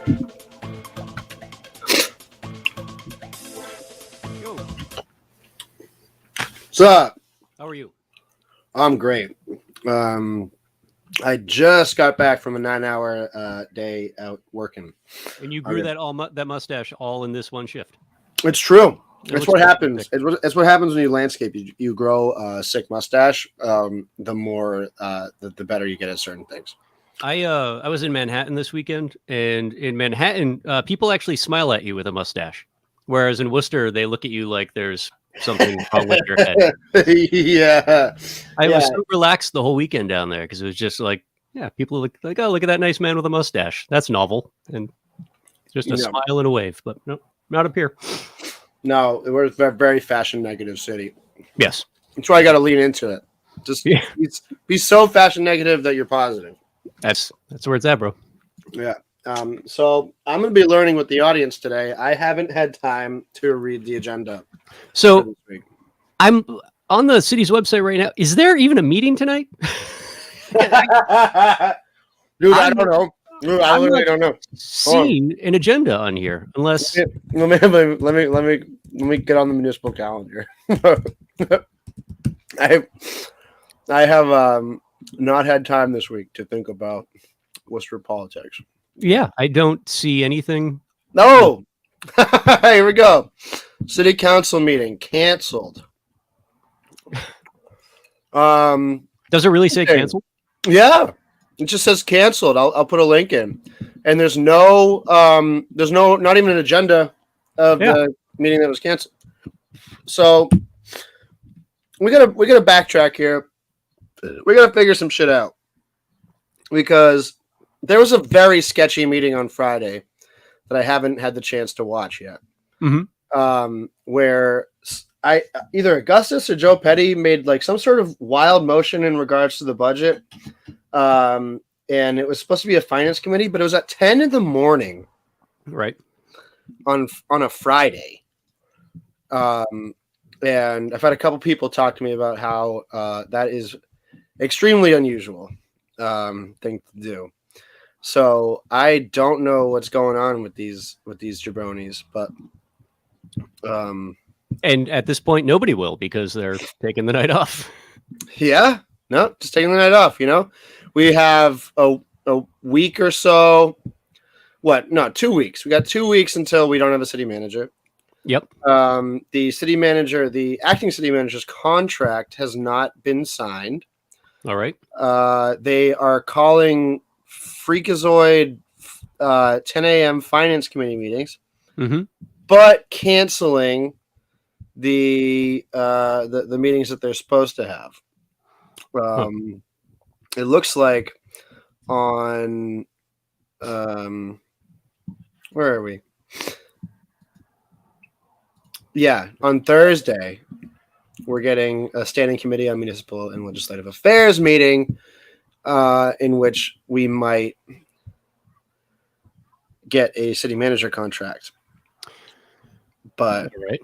Yo. What's up? How are you? I'm great. I just got back from a 9-hour day out working. And you grew that mustache all in this one shift. It's true. It That's looks what happens. fantastic. It's what happens when you landscape. You grow a sick mustache. The more, the better you get at certain things. I was in Manhattan this weekend, and in Manhattan, people actually smile at you with a mustache, whereas in Worcester, they look at you like there's something wrong with your head. Yeah. I was so relaxed the whole weekend down there because it was just like, yeah, people look like, oh, look at that nice man with a mustache. That's novel, and just a smile and a wave. But no, not up here. No, we're a very fashion negative city. Yes, that's why I got to lean into it. Just be so fashion negative that you're positive. That's where it's at, bro. Yeah. So I'm going to be learning with the audience today. I haven't had time to read the agenda. So I'm on the city's website right now. Is there even a meeting tonight? Dude, I don't know. Dude, I literally don't know. Seen an agenda on here, unless let me get on the municipal calendar. I have not had time this week to think about Worcester politics. Yeah, I don't see anything. No. Here we go. City council meeting canceled. Does it really say canceled? Yeah, it just says canceled. I'll put a link in, and there's not even an agenda of the meeting that was canceled. So we gotta backtrack here. We gotta figure some shit out because there was a very sketchy meeting on Friday that I haven't had the chance to watch yet. Mm-hmm. Where either Augustus or Joe Petty made like some sort of wild motion in regards to the budget. And it was supposed to be a finance committee, but it was at 10 in the morning. Right. On a Friday. And I've had a couple people talk to me about how that is extremely unusual thing to do. So I don't know what's going on with these jabronis, but and at this point nobody will because they're taking the night off. Yeah, no, just taking the night off. We have a week or so. What? No, 2 weeks. We got 2 weeks until we don't have a city manager. Yep. The acting city manager's contract has not been signed. All right. They are calling freakazoid 10 a.m. finance committee meetings, but canceling the meetings that they're supposed to have. It looks like on where are we? Yeah, on Thursday, we're getting a standing committee on municipal and legislative affairs meeting in which we might get a city manager contract. But right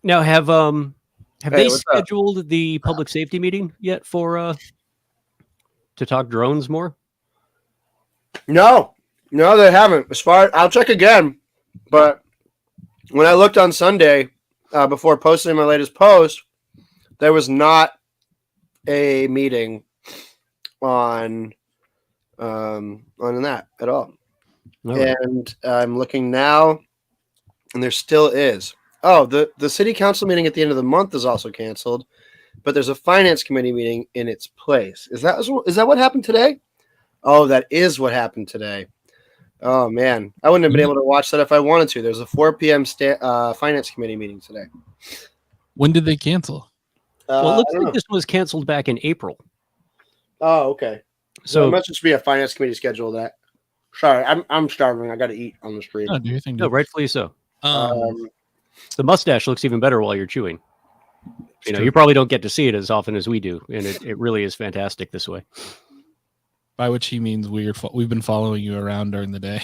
now, have they scheduled the public safety meeting yet for to talk drones more? No, they haven't. I'll check again. But when I looked on Sunday before posting my latest post, there was not a meeting on that at all. And I'm looking now, and there still is. Oh, the city council meeting at the end of the month is also canceled, but there's a finance committee meeting in its place. Is that what happened today? Oh, that is what happened today. Oh man, I wouldn't have been able to watch that if I wanted to. There's a 4 p.m. finance committee meeting today. When did they cancel? Well, it looks like this was canceled back in April. Oh, okay. So it must just be a finance committee schedule that. Sorry, I'm starving. I got to eat on the street. Oh, do you think? No, rightfully so. The mustache looks even better while you're chewing. You probably don't get to see it as often as we do, and it really is fantastic this way. By which he means we've been following you around during the day.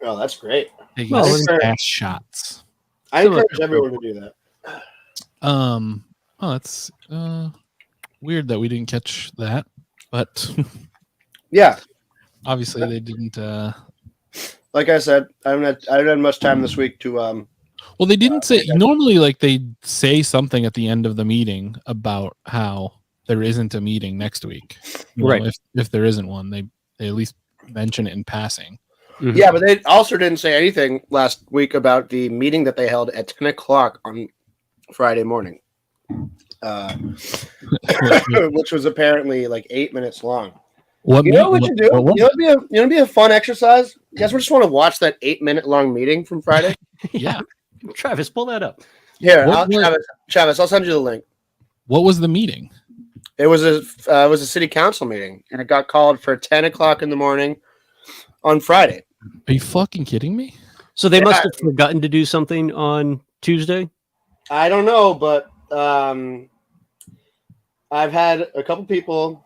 Oh, that's great. Taking ass shots. I encourage everyone to do that. Oh, that's weird that we didn't catch that, but yeah, obviously they didn't like I said, I haven't had much time this week to Well, they didn't say normally. Like they say something at the end of the meeting about how there isn't a meeting next week. Right. If there isn't one, they at least mention it in passing. Mhm. Yeah, but they also didn't say anything last week about the meeting that they held at 10 o'clock on Friday morning, which was apparently like 8 minutes long. What You know what you do? what was You know, be a fun exercise. You guys just want to watch that 8 minute long meeting from Friday? Yeah. Travis, pull that up. Here, What- Travis, I'll send you the link. What was the meeting? It was a city council meeting, and it got called for 10 o'clock in the morning on Friday. Are you fucking kidding me? So they must Yeah. have forgotten to do something on Tuesday. I don't know, but I've had a couple people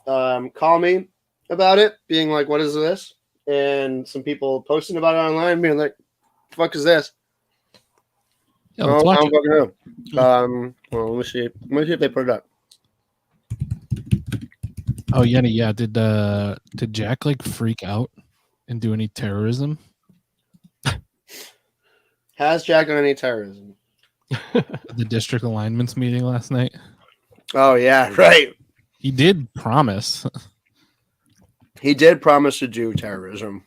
call me about it, being like, "What is this?" And some people posting about it online, being like, "The fuck is this?" Yeah, let's watch I it. don't fucking know. Well, let me see. Let me see if they put it up. Oh, Yenny, yeah. Did Jack like freak out and do any terrorism? Has Jack done any terrorism? At the district alignments meeting last night? Oh yeah, right. He did promise. He did promise to do terrorism.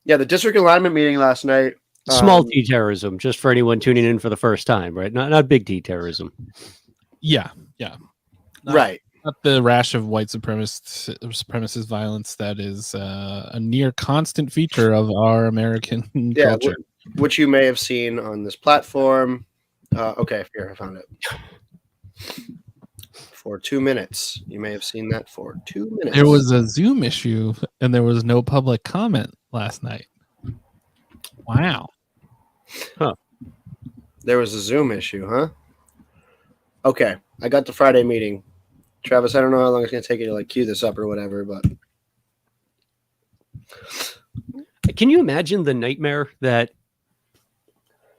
Yeah, the district alignment meeting last night. Small T terrorism, just for anyone tuning in for the first time, right? Not big T terrorism. Yeah. Not- Right. Not the rash of white supremacist violence that is a near constant feature of our American Yeah, culture. which you may have seen on this platform. Okay, here I found it. For 2 minutes, you may have seen that for 2 minutes. There was a Zoom issue and there was no public comment last night. Wow. There was a Zoom issue, huh? Okay, I got the Friday meeting. Travis, I don't know how long it's gonna take you to like queue this up or whatever, but Can you imagine the nightmare that?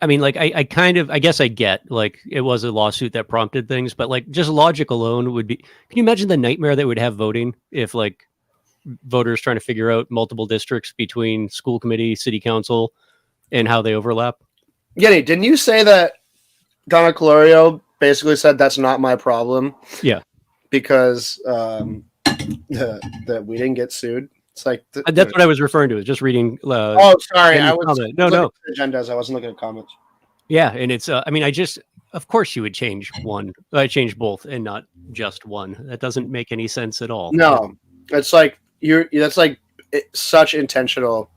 I mean, like, I guess I get like it was a lawsuit that prompted things, but like just logic alone would be. Can you imagine the nightmare that would have voting if like voters trying to figure out multiple districts between school committee, city council, and how they overlap? Yenny, didn't you say that Donna Colorio basically said that's not my problem? Yeah. Because that we didn't get sued. It's like That's what I was referring to. Is just reading. Oh, sorry, I was comment. No. looking at agendas. I wasn't looking at comments. Yeah, and it's. I mean, of course, you would change one. I change both, and not just one. That doesn't make any sense at all. No, it's like that's like such intentional.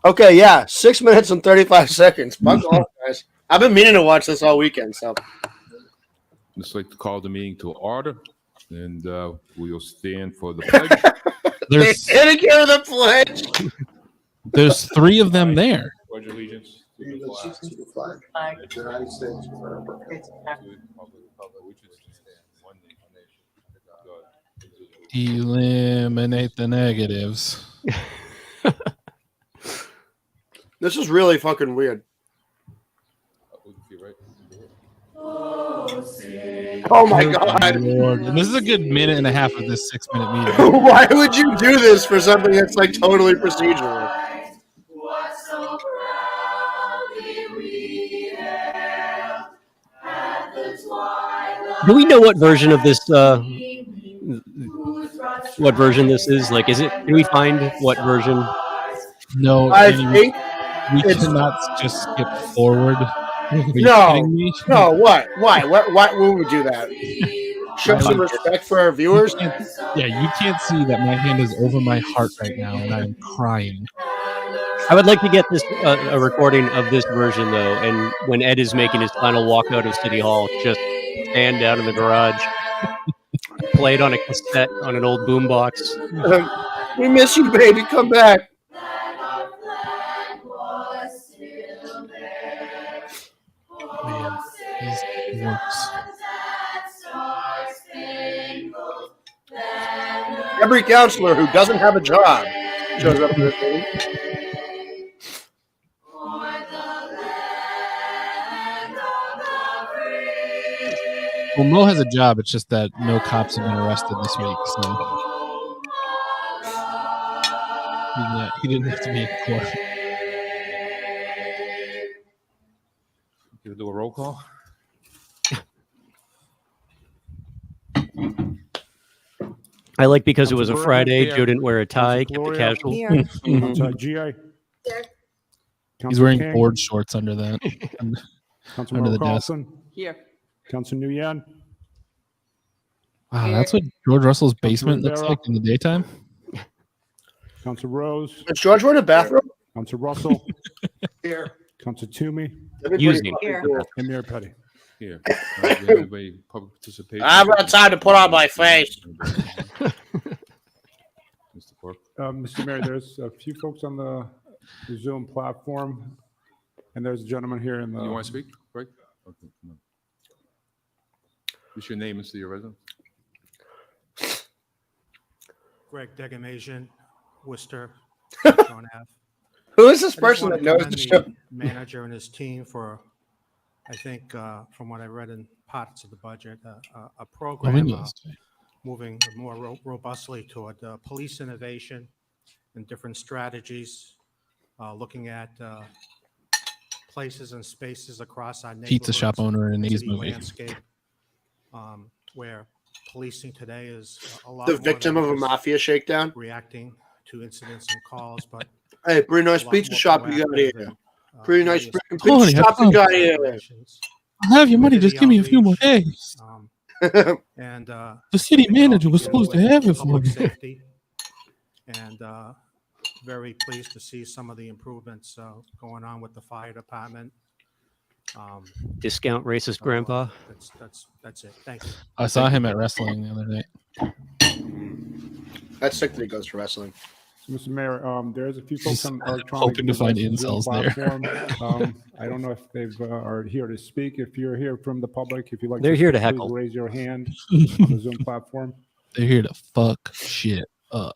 Okay, yeah, 6 minutes and 35 seconds. Fuck off, guys. I've been meaning to watch this all weekend. So Just like to call the meeting to order, and we will stand for the pledge. There's take care of the pledge. there's 3 of them there. Pledge allegiance to the flag Flag. of the United States of America, to the republic which is one nation, under God, indivisible. Eliminate the negatives. This is really fucking weird. Oh my god! Lord. And this is a good minute and a half of this 6-minute meeting. Why would you do this for something that's like totally procedural? Do we know what version of this? What version this is? Like, is it? Can we find what version? No, I Danny, think we it's- cannot just skip forward. Are you No. kidding me? No, what? Why? Why would we do that? Show some respect for our viewers. Yeah, you can't see that my hand is over my heart right now, and I'm crying. I would like to get this a recording of this version though, and when Ed is making his final walk out of City Hall, just stand down in the garage, play it on a cassette on an old boombox. We miss you, baby. Come back. Man, this works. Every counselor who doesn't have a job shows up to this meeting. Well, Mo has a job. It's just that no cops have been arrested this week. So Yeah, he didn't have to be in court. Do a roll call. I like because it was a Council Friday. Bergman, Joe didn't wear a tie, Council kept it Gloria. casual. Here. Council GA. He's Council wearing King. board shorts under that. Council under the desk. Carlson. Here. Council Nguyen. Wow, that's what George Russell's Council basement looks Rivera. like in the daytime. Council Rose. Is George wearing a bathrobe? Council Russell. Here. Council Toomey. Using. Here. And Mayor Petty. Here. Anybody public participation? I haven't had time to put on my face. Mr. Clerk. Mr. Mayor, there's a few folks on the Zoom platform, and there's a gentleman here in the. You want to speak, Greg? Okay, come on. What's your name and city of residence? Greg Degamasian, Worcester. Stone Ave. Who is this I just person want that to knows the commend show? Manager and his team for, I think, from what I read in parts of the budget, a Oh, we program know this. moving more robustly toward police innovation and different strategies, looking at places and spaces across our neighborhoods. Pizza shop owner in A's city movie. landscape, where policing today is a lot The more victim than of a just mafia shakedown? reacting to incidents and calls, but Hey, pretty nice a lot pizza more shop you got proactive here. and, Pretty nice various freaking Tony, pizza shop you got here. operations. I'll have your money. Just give me a few more days. And The city manager was supposed to have it for public me. safety. And very pleased to see some of the improvements going on with the fire department. Discount racist So, grandpa. That's it. Thank you. I saw him at wrestling the other night. That's sick that he goes to wrestling. So, Mr. Mayor, there's a few folks on electronic hoping to find Zoom incels there. platform. I don't know if they've are here to speak. If you're here from the public, if you'd like They're here to speak, heckle. please raise your hand on the Zoom platform. They're here to fuck shit up.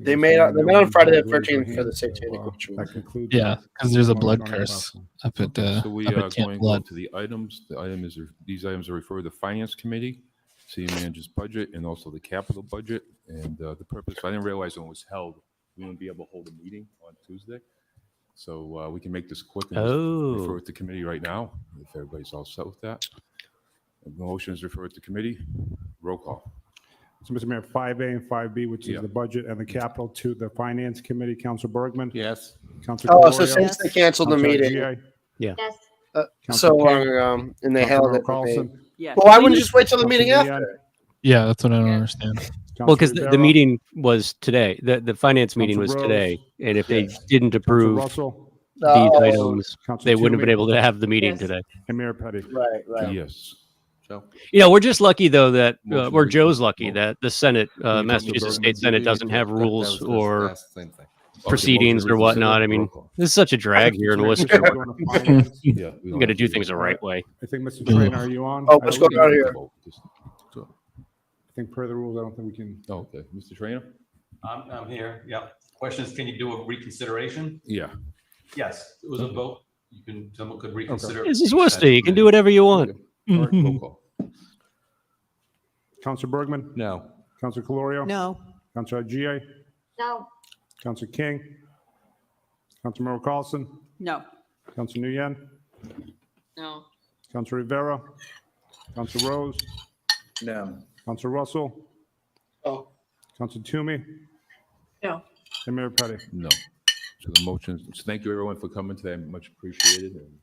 They met on Friday the Raise your 13th for hand. the satanic So, ritual. that concludes Yeah, the because there's a blood electronic curse platform. up at So we up are at Camp going Blood. to the items. The item is, these items are referred to the Finance Committee, City Manager's budget, and also the capital budget. And the purpose, I didn't realize when it was held, we wouldn't be able to hold a meeting on Tuesday. So we can make this quick and just refer Oh, it to committee right now, if everybody's all set with that. The motion is referred to committee. Roll call. So, Mr. Mayor, 5A and 5B, which Yeah. is the budget and the capital, to the Finance Committee. Council Bergman. Yes. Council Oh, so Gloria. since they canceled the Council meeting GA, Yes. so Council long King, ago, and they Council held Merrill it. Carlson, Yes. Well, why wouldn't you just wait till the meeting Council after? Yeah, that's what I don't understand. Council well, because the Rivera, meeting was today. The finance meeting was Council today, Rose. and if they Yes. didn't Council approve Russell, these Oh, items, Council they wouldn't have been Toomey, able to have the meeting Yes. today. and Mayor Petty. Right, right. Yes. Joe? You know, we're just lucky though that Motion or to- Joe's lucky motion. that the Senate, Council Massachusetts Bergman, State Senate, DD, doesn't have That rules was or the same thing. proceedings or whatnot. I mean, this is such a drag here in Worcester. Going to finance. Yeah. We got to do things the right way. I think, Mr. Trainer, are you on? Oh, I what's don't going on here? think per the rules, I don't think we can. Oh, okay. Mr. Trainer? I'm here. Yeah. Question is, can you do a reconsideration? Yeah. Yes, it was a vote. Someone could reconsider. This is Worcester. You can do whatever you want. All right, roll call. Council Bergman, No. Council Calorio, No. Council GA, No. Council King, Council Merrill Carlson, No. Council Nguyen, No. Council Rivera, Council Rose, No. Council Russell, Oh, Council Toomey, No. and Mayor Petty. No. So the motion, so thank you everyone for coming today. Much appreciated. And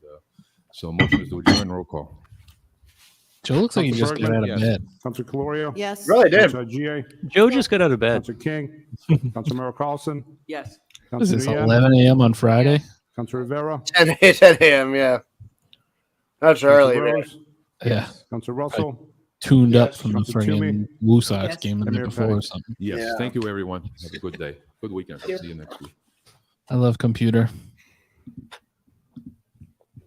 so motion is to adjourn. Roll call. Joe looks like he Council just got Bergman, out of yes. bed. Council Calorio, Yes. really did. Council GA, Joe just got out of bed. Council King, Council Merrill Carlson, Yes. What is Council this, Nguyen, 11 a.m. on Friday? Council Rivera, 10 a.m., yeah. That's early, Council man. Rose, Yeah, Council Russell, tuned up Yes. from the Council Toomey. friggin' Woo Sox Yes. game the And night Mayor before Petty. or something. Yes. Yeah. Thank you, everyone. Have a good day. Good weekend. See you next week. I love computer.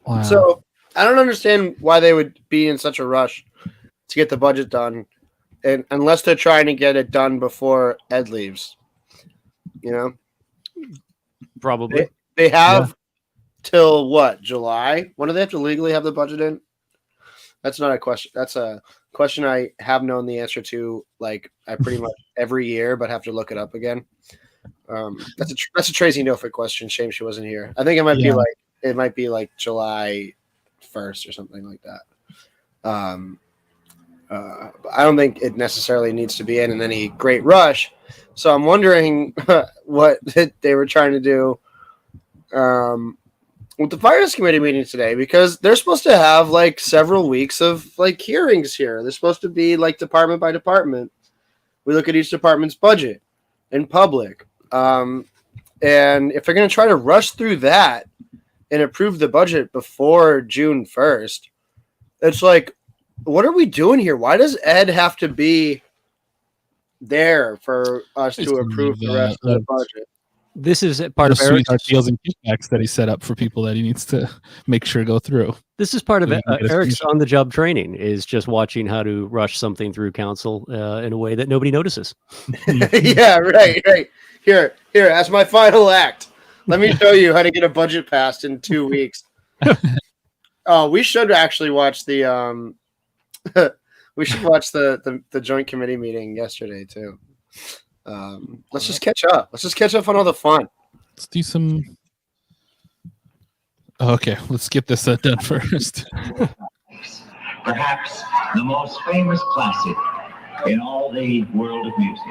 Wow. So I don't understand why they would be in such a rush to get the budget done, and unless they're trying to get it done before Ed leaves. You know, Probably. they have till what, July? When do they have to legally have the budget in? That's not a question. That's question I have known the answer to, like, I pretty much every year, but have to look it up again. That's a Tracy Nofit question. Shame she wasn't here. I think it might be like July 1st or something like that. I don't think it necessarily needs to be in any great rush. So I'm wondering what they were trying to do with the finance committee meeting today, because they're supposed to have like several weeks of like hearings here. They're supposed to be like department by department. We look at each department's budget in public. And if they're going to try to rush through that and approve the budget before June 1st, it's like, what are we doing here? Why does Ed have to be there for us to approve the rest of the budget? This is part of sweetheart Eric's deals and kickbacks that he set up for people that he needs to make sure go through. This is part of So you can get a Eric's screenshot. on-the-job training, is just watching how to rush something through council in a way that nobody notices. Yeah, right. Here, as my final act, let me show you how to get a budget passed in 2 weeks. Oh, we should actually watch the we should watch the joint committee meeting yesterday too. Let's just catch up. Let's just catch up on all the fun. Let's do some. Okay, let's get this done first. Perhaps the most famous classic in all the world of music.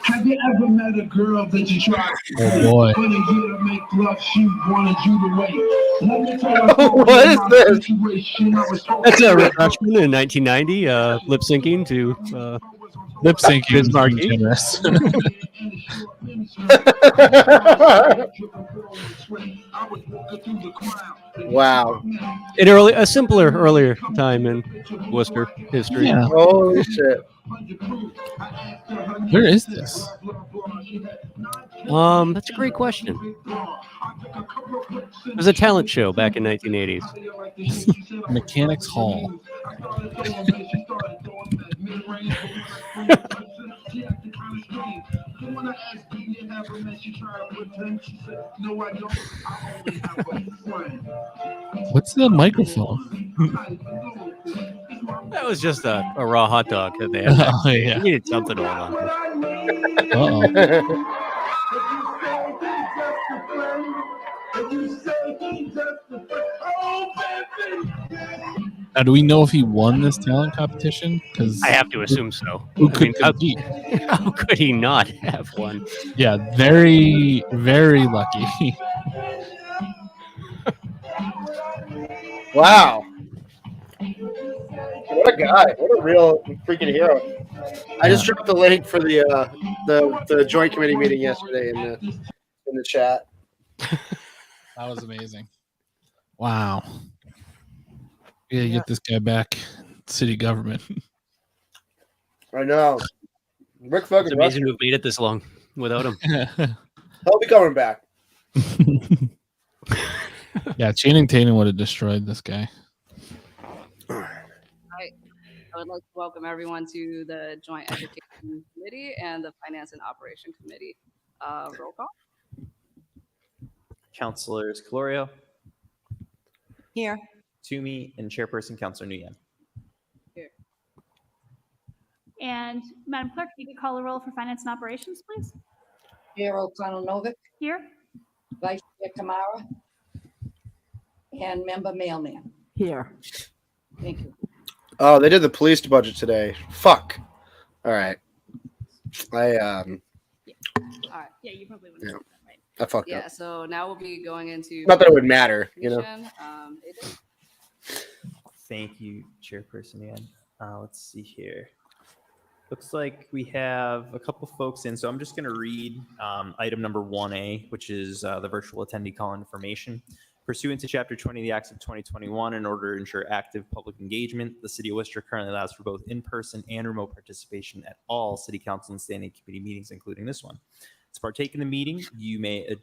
Have you ever met a girl that you tried Oh boy. when a year to make love, she wanted you to wait? Let me tell you What is this? situation. I was That's a Rushman in 1990, lip syncing to Lip syncing is Markey. generous. Wow. a simpler earlier time in Worcester history. Yeah. Holy shit. Where is this? That's a great question. It was a talent show back in 1980s. Mechanics Hall. What's the microphone? That was just a raw hot dog that they had. Back. Oh, yeah. You needed something to hold on to. Uh-oh. Now, do we know if he won this talent competition? Because I have to assume so. who I could mean, compete? how could he not have one? Yeah, very, very lucky. Wow. What a guy. What a real freaking hero. I just dropped the link for the joint committee meeting yesterday in the chat. That was amazing. Wow. Yeah, get this guy back. City government. I know. Rick fucking It's amazing to have made it this long without him. He'll be coming back. Yeah, Channing Tatum would have destroyed this guy. I would like to welcome everyone to the Joint Education Committee and the Finance and Operation Committee. Roll call. Councilors Calorio, Here. Toomey, and Chairperson Councilor Nguyen. Here. And Madam Clerk, you could call a roll for Finance and Operations, please. Here, O'Connell Novick, Here. Vice Chair Kamara, and Member Mailman. Here. Thank you. Oh, they did the police budget today. Fuck. All right. All right. Yeah, you probably would have Yeah. said that, right? I fucked Yeah, up. so now we'll be going into. Not that it would matter, you know. Adrian. Thank you, Chairperson Nguyen. Let's see here. Looks like we have a couple folks in, so I'm just going to read item number 1A, which is the virtual attendee call information. Pursuant to Chapter 20 of the Acts of 2021, in order to ensure active public engagement, the City of Worcester currently allows for both in-person and remote participation at all City Council and Standing Committee meetings, including this one. To partake in the meeting, you may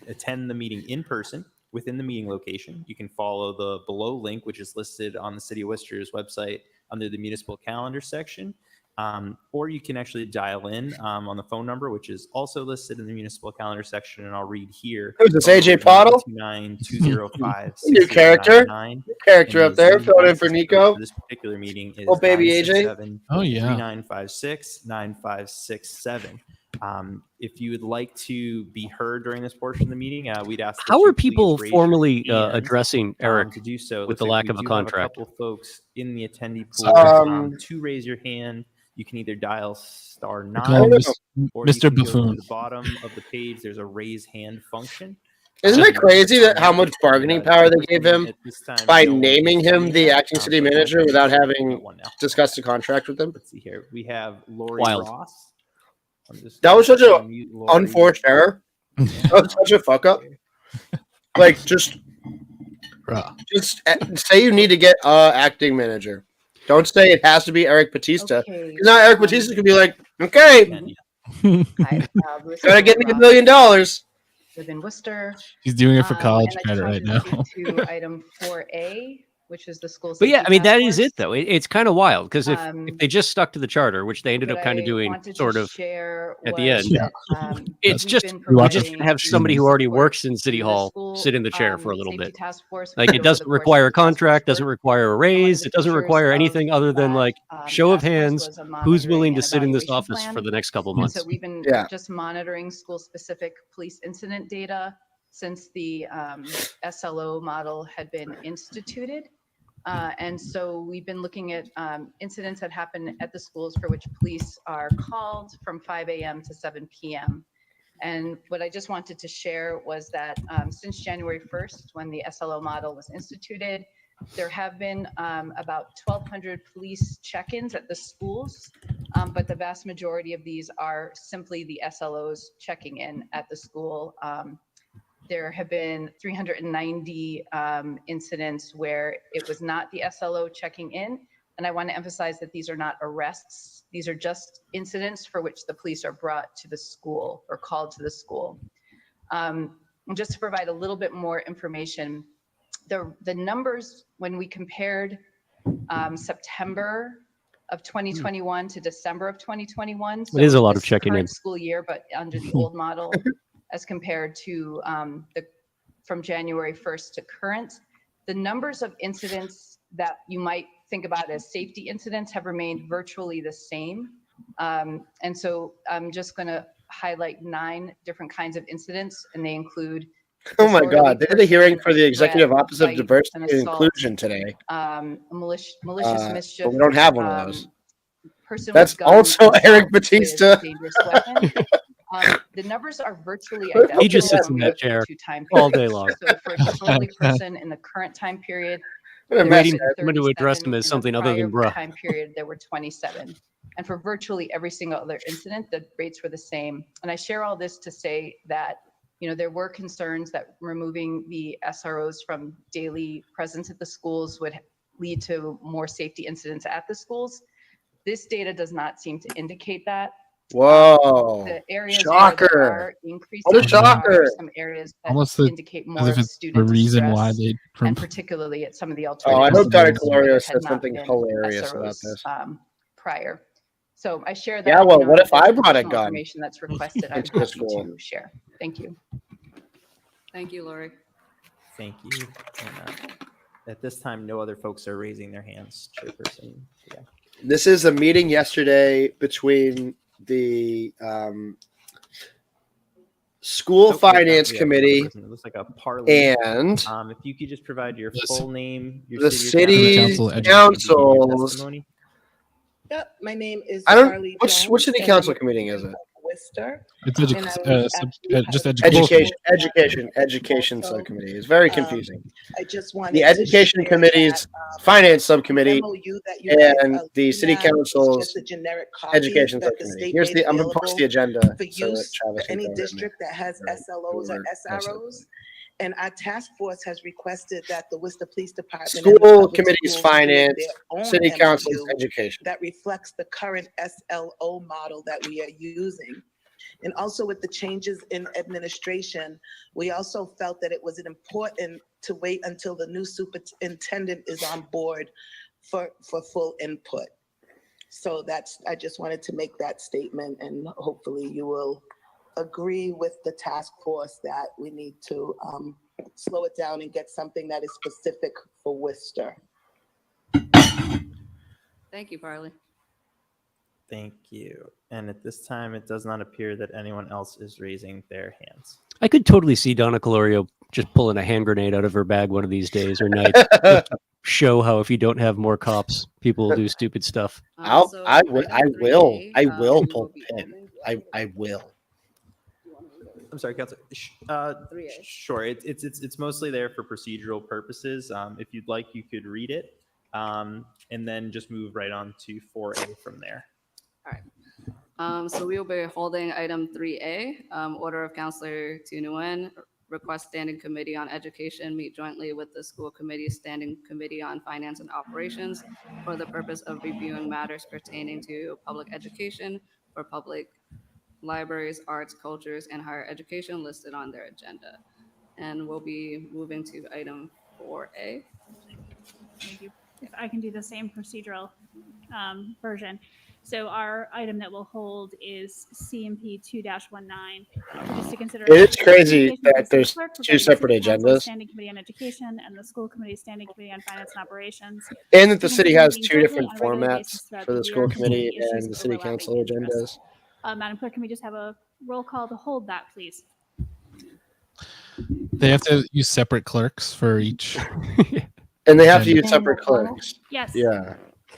attend the meeting in person within the meeting location. You can follow the below link, which is listed on the City of Worcester's website under the Municipal Calendar section. Or you can actually dial in on the phone number, which is also listed in the municipal calendar section, and I'll read here. Who's this, AJ Pottle? 29205 New character. New character up there, filling in for Nico. For this particular meeting is Oh, baby AJ. Oh, yeah. 3956-9567. If you would like to be heard during this portion of the meeting, we'd ask that How you are people please raise your formally hand, addressing Eric to do so. with the Looks like lack of we a do have contract? couple folks in the attendee Sorry. pool. To raise your hand, you can either dial *9 call him or you Mr. can go Buffoon. to the bottom of the page. There's a raise hand function. Isn't it crazy that how much bargaining power they gave him At this time, by no one naming is him doing the that. acting city So manager without having one now. discussed a contract with him? Let's see here. We have Lori Wild. Ross. I'm just That was gonna such an unmute Lori. unforced error. That was such a fuck up. Like, just say you need to get acting manager. Don't say it has to be Eric Batista. Okay, Because now Eric Batista could be like, okay, Hi, gotta get me $1 Ross. million. Live in Worcester. He's doing it for college And I credit right just now. wanted to speak to item 4A, which is the school. But yeah, safety I mean, task that is force. it, though. It's kind of wild because if Um, they just stuck to the charter, which they ended What up kind I of doing wanted sort to of share at the was end, that, it's we've just been we just providing have somebody who already support works in City to the Hall school, sit in the chair for a little safety bit. task force Like, it over doesn't the course require a of the task contract, force doesn't work. require a One of raise, the it doesn't features require of anything other than that, like show of task force hands. was a Who's monitoring willing to and sit in this evaluation office for plan. the next couple And months? so we've been Yeah. just monitoring school-specific police incident data since the SLO model had been instituted. And so we've been looking at incidents that happen at the schools for which police are called from 5 a.m. to 7 p.m. And what I just wanted to share was that since January 1st, when the SLO model was instituted, there have been about 1,200 police check-ins at the schools, but the vast majority of these are simply the SLOs checking in at the school. There have been 390 incidents where it was not the SLO checking in. And I want to emphasize that these are not arrests. These are just incidents for which the police are brought to the school or called to the school. And just to provide a little bit more information, the numbers when we compared September of 2021 to December of 2021. It is a lot this of checking current in. School year, but under the old model, as compared to from January 1st to current, the numbers of incidents that you might think about as safety incidents have remained virtually the same. And so I'm just going to highlight 9 different kinds of incidents, and they include. Oh my God, they did a hearing for the Executive Office of Diversity and Inclusion today. Malicious mischief. But we don't have one of those. Person That's with gun, also assault Eric with Batista. dangerous weapon. The numbers are virtually He identical. just sits in when we that look at chair two time all periods. day long. So for a disorderly person in the current time period, What a there mess. were Waiting for someone to address 37. him as In the something other than prior bruh. time period, there were 27. And for virtually every single other incident, the rates were the same. And I share all this to say that, you know, there were concerns that removing the SROs from daily presence at the schools would lead to more safety incidents at the schools. This data does not seem to indicate that. Whoa. The areas Shocker. where there are increases What a are shocker. some areas that Almost indicate as more if it's the student reason why distress, they. and particularly at some of the Oh, I alternative hope Donna schools where there Calorio had said not something been hilarious about SROs, this. prior. So I share that. Yeah, well, you know, what if if I there's brought a additional gun information that's requested, I'm into the happy school? to share. Thank you. Thank you, Lori. Thank you. And, at this time, no other folks are raising their hands, Chairperson. Yeah. This is a meeting yesterday between the School Oh, Finance yeah, Committee Chairperson. It looks like a parley. and If you could just provide your full name, your the city council councils. testimony. Yep, my name is I don't. Charlie Which Jones, city and council I'm meeting is it? Worcester. It's And I was actually just had a education. Education Also, subcommittee. It's very confusing. I just wanted The to Education share Committee's that, Finance Subcommittee MOU that you guys and are the looking City at is Council's just a generic copy Education that the Subcommittee. state Here's made the. I'm gonna post the available agenda for so that use Travis for can any go ahead and district that has SLOs or SROs. And our task force has requested that the Worcester Police Department and the School public Committee's schools create Finance, their own City Council's MOU Education. that reflects the current SLO model that we are using. And also with the changes in administration, we also felt that it was important to wait until the new superintendent is on board for full input. So I just wanted to make that statement, and hopefully you will agree with the task force that we need to slow it down and get something that is specific for Worcester. Thank you, Parley. Thank you. And at this time, it does not appear that anyone else is raising their hands. I could totally see Donna Calorio just pulling a hand grenade out of her bag one of these days or nights. Show how if you don't have more cops, people will do stupid stuff. I will pull the pin. I will. I'm sorry, Counselor. Sure. It's mostly there for procedural purposes. If you'd like, you could read it, and then just move right on to 4A from there. All right. So we will be holding item 3A, order of Counselor Nguyen, request standing committee on education meet jointly with the school committee standing committee on finance and operations for the purpose of reviewing matters pertaining to public education for public libraries, arts, cultures, and higher education listed on their agenda. And we'll be moving to item 4A. Thank you. If I can do the same procedural version. So our item that we'll hold is CMP 2-19. Just to consider. It is crazy that there's two separate agendas. Standing Committee on Education and the School Committee Standing Committee on Finance and Operations. And that the city has two different formats for the school committee and the city council agendas. Madam Clerk, can we just have a roll call to hold that, please? They have to use separate clerks for each. And they have to use separate clerks. Yes. Yeah.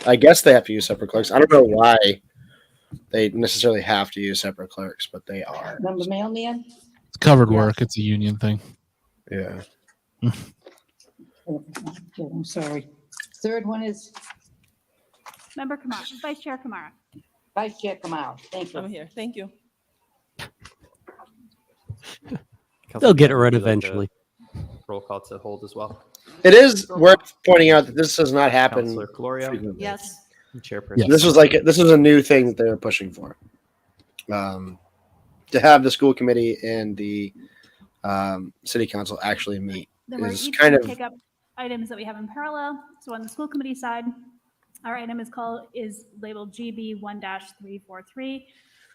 I guess they have to use separate clerks. I don't know why they necessarily have to use separate clerks, but they are. Member Mailman? It's covered work. It's a union thing. Yeah. I'm sorry. Third one is Member Kamara, Vice Chair Kamara. Vice Chair Kamara. Thank you. I'm here. Thank you. They'll get it right Would you like to eventually. Roll call to hold as well. It is worth pointing out that this does not happen. Counselor Calorio? frequently. Yes. Chairperson. This was a new thing that they were pushing for. To have the school committee and the city council actually meet Then we're is each kind going of to take up items that we have in parallel. So on the school committee side, our item is labeled GB 1-343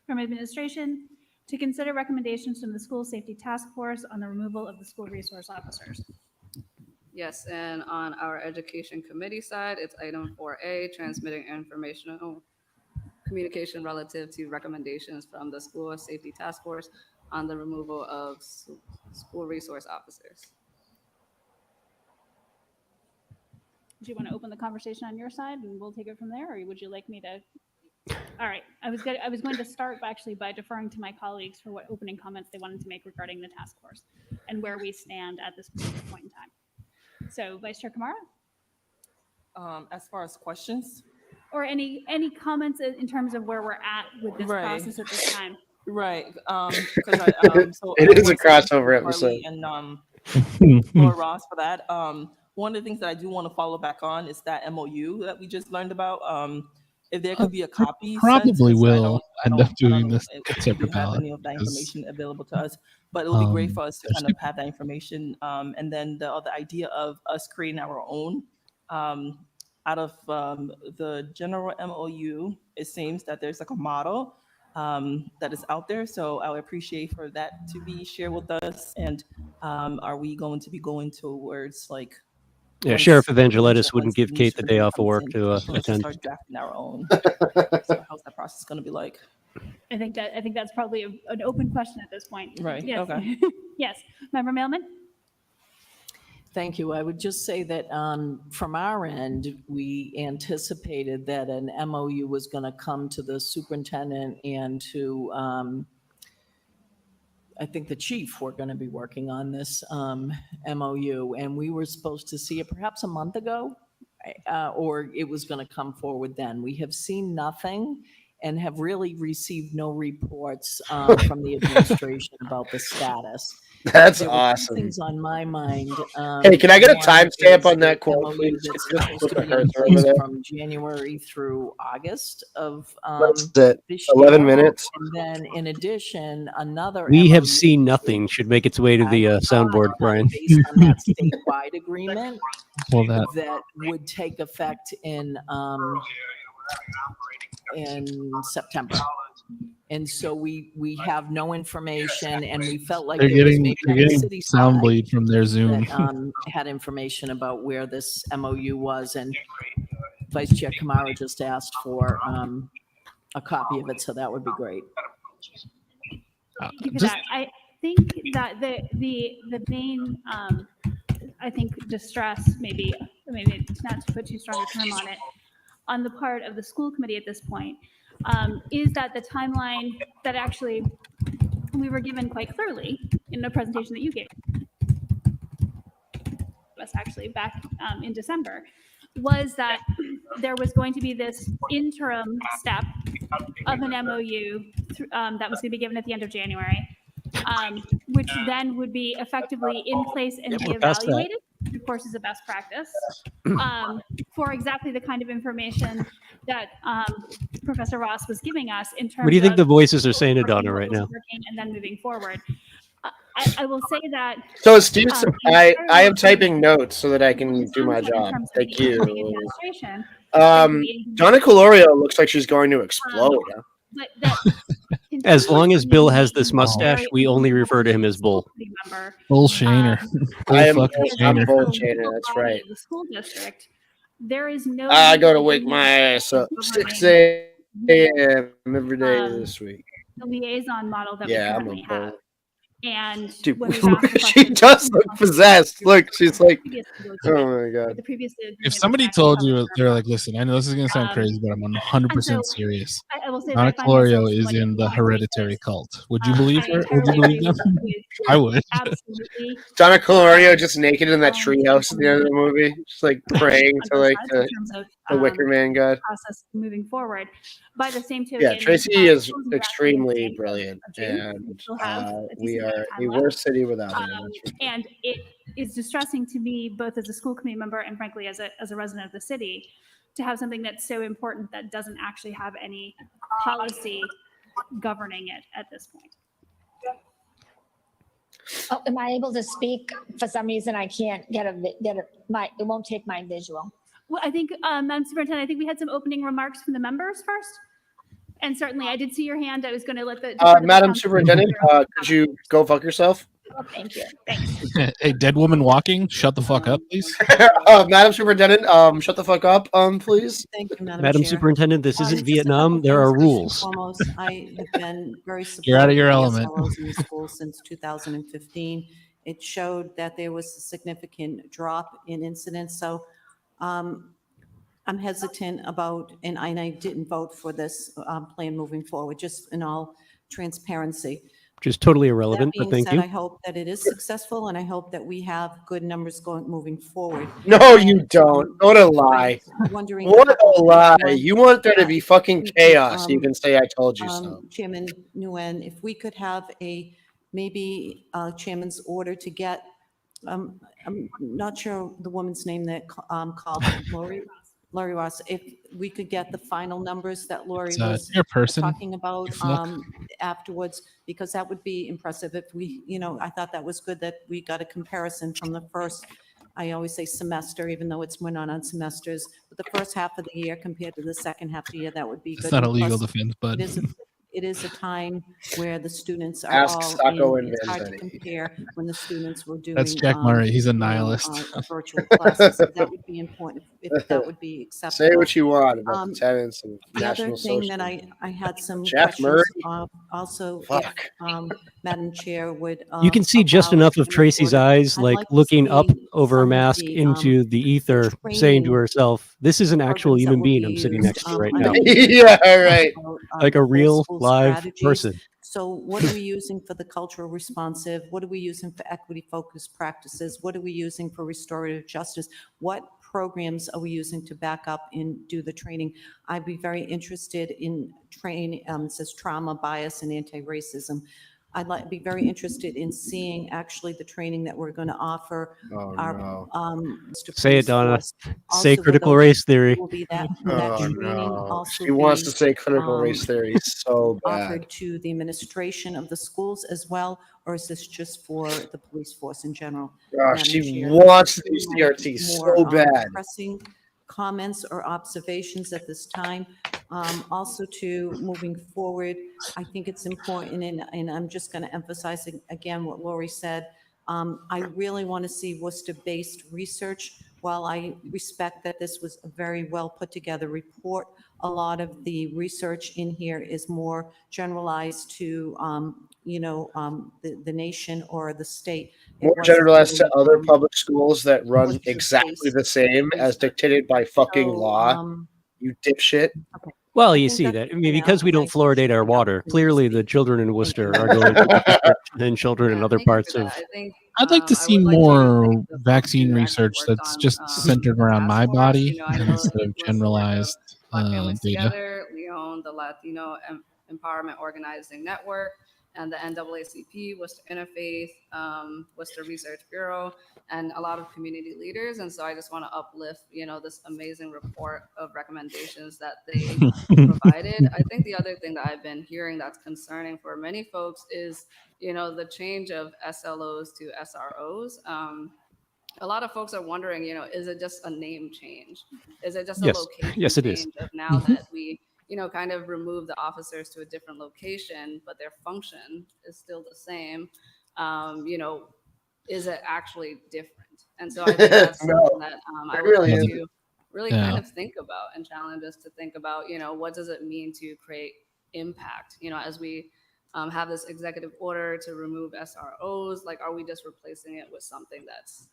from administration to consider recommendations from the school safety task force on the removal of the school resource officers. Yes, and on our education committee side, it's item 4A, transmitting informational communication relative to recommendations from the school safety task force on the removal of school resource officers. Do you want to open the conversation on your side and we'll take it from there, or would you like me to? All right, I was going to start actually by deferring to my colleagues for what opening comments they wanted to make regarding the task force and where we stand at this specific point in time. So, Vice Chair Kamara? As far as questions? Or any comments in terms of where we're at with this process at this time? Right. So it is a crossover episode. And Laura Ross for that. One of the things that I do want to follow back on is that MOU that we just learned about. If there could be a copy, Probably will end up doing this if we separate have ballot. any of that information available to us, but it would be great for us to kind of have that information. And then the other idea of us creating our own out of the general MOU, it seems that there's like a model that is out there. So I would appreciate for that to be shared with us. And are we going to be going towards like? Yeah, Sheriff Evangelitis wouldn't give Kate the day off of work to attend. Start drafting our own. So how's that process going to be like? I think that's probably an open question at this point. Right. Yes. Okay. Yes. Member Mailman? Thank you. I would just say that from our end, we anticipated that an MOU was going to come to the superintendent and to, I think the chief were going to be working on this MOU, and we were supposed to see it perhaps a month ago, or it was going to come forward then. We have seen nothing and have really received no reports from the administration about the status. That's There were two awesome. things on my mind. Hey, can I get a One timestamp is on that the quote, MOU please? that's Just supposed put to the be in cursor over place there. from January through August of That's it. this 11 year. minutes. And then in addition, another We have MOU seen nothing should make its way to the soundboard, Brian. based on that statewide agreement Well, that that would take effect in September. And so we have no information, and we felt like They're there was getting maybe they're on the getting city sound side bleed from their Zoom. that had information about where this MOU was, and Vice Chair Kamara just asked for a copy of it, so that would be great. Thank you for that. I think that the main I think distress, maybe not to put too strong a term on it, on the part of the school committee at this point, is that the timeline that actually we were given quite clearly in the presentation that you gave us actually back in December, was that there was going to be this interim step of an MOU that was going to be given at the end of January, which then would be effectively in place and be evaluated, of course, as a best practice, for exactly the kind of information that Professor Ross was giving us in terms of— What do you think the voices are saying to Donna right now? And then moving forward. I will say that— So Steve, I am typing notes so that I can do my job. Thank you. Donna Colorio looks like she's going to explode. But that As long as Bill has this mustache, we only refer to him as Bull. Bull Shaner. I am fucking I'm Shaner. Bull Shaner, that's right. the school district, there is no— I go to wake my ass up 6 a.m. every day this week. the liaison model that Yeah, we I'm currently a bull. have. And Dude, when we've asked the she question- does look possessed. Look, she's like, oh my god. The previous If somebody told you, they're like, listen, I know this is going to sound crazy, but I'm 100% serious. I will say Donna that I find Colorio myself, is like, in the in hereditary cult. Would you believe I her? Would you entirely believe agree them? with I would. absolutely. Donna Colorio just naked in that treehouse at the end of the movie, just like praying to like in terms of, the Wicker Man god. process moving forward. By the same token, Yeah, Tracy is schools are extremely brilliant, June. and Still have a we decent are amount of a time left. worse city without her. And it is distressing to me, both as a school committee member and frankly as a resident of the city, to have something that's so important that doesn't actually have any policy governing it at this point. Oh, am I able to speak? For some reason, I can't get it won't take my visual. Well, I think, Madam Superintendent, I think we had some opening remarks from the members first. And certainly, I did see your hand. I was going to let the— Madam Superintendent, could you go fuck yourself? Oh, thank you. Thanks. Hey, dead woman walking. Shut the fuck up, please. Madam Superintendent, shut the fuck up, please. Thank you, Madam Chair. Superintendent, this isn't Just a Vietnam. couple There are things. First and rules. Foremost, I have been very supportive You're out of your the element. SLOs in the school since 2015. It showed that there was a significant drop in incidents. So I'm hesitant about, and I didn't vote for this plan moving forward, just in all transparency. Which is totally That irrelevant, but being thank said, you. I hope that it is successful, and I hope that we have good numbers moving forward. No, you don't. What a lie. Wondering— What a lie. You want there to be fucking chaos. You can say I told you so. Chairman Nguyen, if we could have maybe chairman's order to get, I'm not sure the woman's name that called, Lori Ross, if we could get the final numbers that Lori was chairperson. talking about You fuck. afterwards, because that would be impressive if we, I thought that was good that we got a comparison from the first, I always say semester, even though we're not on semesters, but the first half of the year compared to the second half of the year, that would be good. It's not a And legal plus, defense, bud. it is a time where the students are Ask all Sacco in. and It's hard to Vanzetti. compare when the students were doing. That's Jack Murray. He's a nihilist. Virtual classes. So that would be important, if that would be acceptable. Say what you want about the tenants and The other National thing Social. that I had some Jack questions, Murray? also, Fuck. if, Madam Chair would. You can see just enough of Tracy's eyes, I'd like like to looking up see over her some of mask the, into the ether, saying to training herself, "This is an actual programs that human would being be I'm sitting used, next to right on now." the- Yeah, right. Like a the real school live strategies. person. So what are we using for the cultural responsive? What are we using for equity focused practices? What are we using for restorative justice? What programs are we using to back up and do the training? I'd be very interested in training, it says trauma, bias, and anti-racism. I'd be very interested in seeing actually the training that we're going to offer our Say it, Donna. force. Say Also, critical will race theory. will be that Oh, training no. also She wants be, to say critical race theory so bad. offered to the administration of the schools as well, or is this just for the police force in general? Gosh, Madam she Chair, wants to do my CRT more, so bad. Pressing comments or observations at this time. Also to moving forward, I think it's important, and I'm just going to emphasize again what Lori said. I really want to see Worcester-based research. While I respect that this was a very well put together report, a lot of the research in here is more generalized to, the nation or the state. It More wasn't generalized to really, other public schools that run Worcester-based exactly the same as dictated by fucking law. You dipshit. Okay. Well, I you think see that's that. I it mean, for now, because we and I don't fluoridate our water, clearly the children in Worcester are going to be different than children in other parts of. I think I'd like to see more vaccine research that's just centered around my body instead of generalized Families data. Together, Leon, the Latino Empowerment Organizing Network, and the NAACP, Worcester Interfaith, Worcester Research Bureau, and a lot of community leaders. And so I just want to uplift, this amazing report of recommendations that they provided. I think the other thing that I've been hearing that's concerning for many folks is, the change of SLOs to SROs. A lot of folks are wondering, is it just a name change? Is it just a Yes. location Yes, it is. change of now that we, kind of remove the officers to a different location, but their function is still the same? Is it actually different? And so I think that's No, something that I it would really like isn't. to really kind of think about and challenge us to think about, what does it mean to create impact, as we have this executive order to remove SROs, like, are we just replacing it with something that's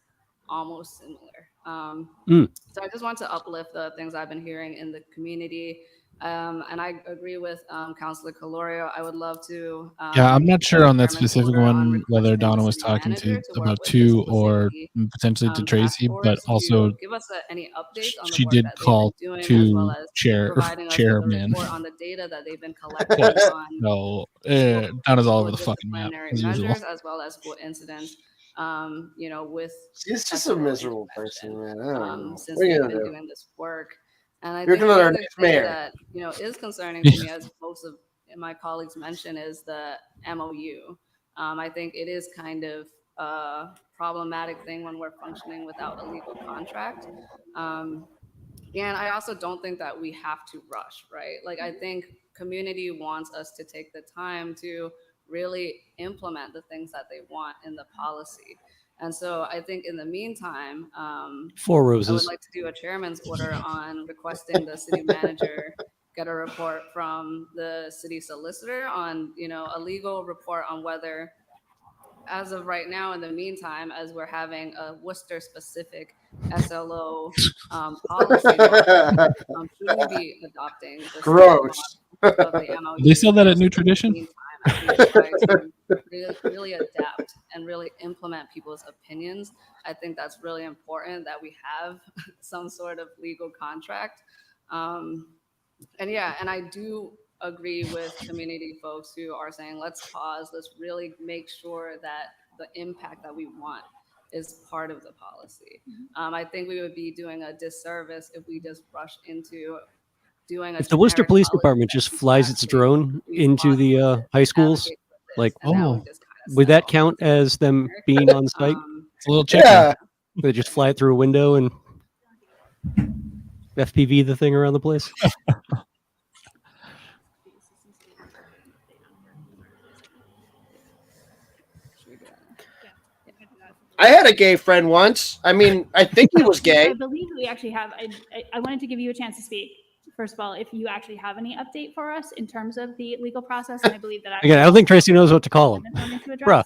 almost similar? So I just want to uplift the things I've been hearing in the community. And I agree with Councilor Calorio. I would love to. Yeah, I'm not sure on that chairman's specific order on one whether requesting Donna the was city talking manager to work about with two this or specifically, potentially to task Tracy, but force also to give us any updates on the she work did that they've call been doing, as to well as providing us with a chairman. report on the data that they've been collecting Yes. on No, Donna's all over the school fucking map disciplinary as usual. measures, as well as school incidents, with She's just a SRO miserable person, man. I don't know. since What are you they've gonna been do? doing this work. And I You're think another the other next thing mayor. that, is concerning to me, as most of my colleagues mentioned, is the MOU. I think it is kind of a problematic thing when we're functioning without a legal contract. And I also don't think that we have to rush, right? Like, I think community wants us to take the time to really implement the things that they want in the policy. And so I think in the meantime, Four I would roses. like to do a chairman's order on requesting the city manager get a report from the city solicitor on, a legal report on whether, as of right now, in the meantime, as we're having a Worcester specific SLO policy, should we be adopting the Gross. of the MOU? They sell that at just New in the Tradition? meantime, as we try to really adapt and really implement people's opinions. I think that's really important that we have some sort of legal contract. And I do agree with community folks who are saying, let's pause, let's really make sure that the impact that we want is part of the policy. I think we would be doing a disservice if we just rush into doing a If the Worcester generic Police policy Department just flies its drone into the high schools, like, would that count as them being on site? It's a little chicken. Yeah. They just fly it through a window and FPV the thing around the place? I had a gay friend once. I mean, I think he was gay. I believe we actually have, I wanted to give you a chance to speak. First of all, if you actually have any update for us in terms of the legal process, and I believe that Again, I don't think Tracy knows what to call him. Bruh,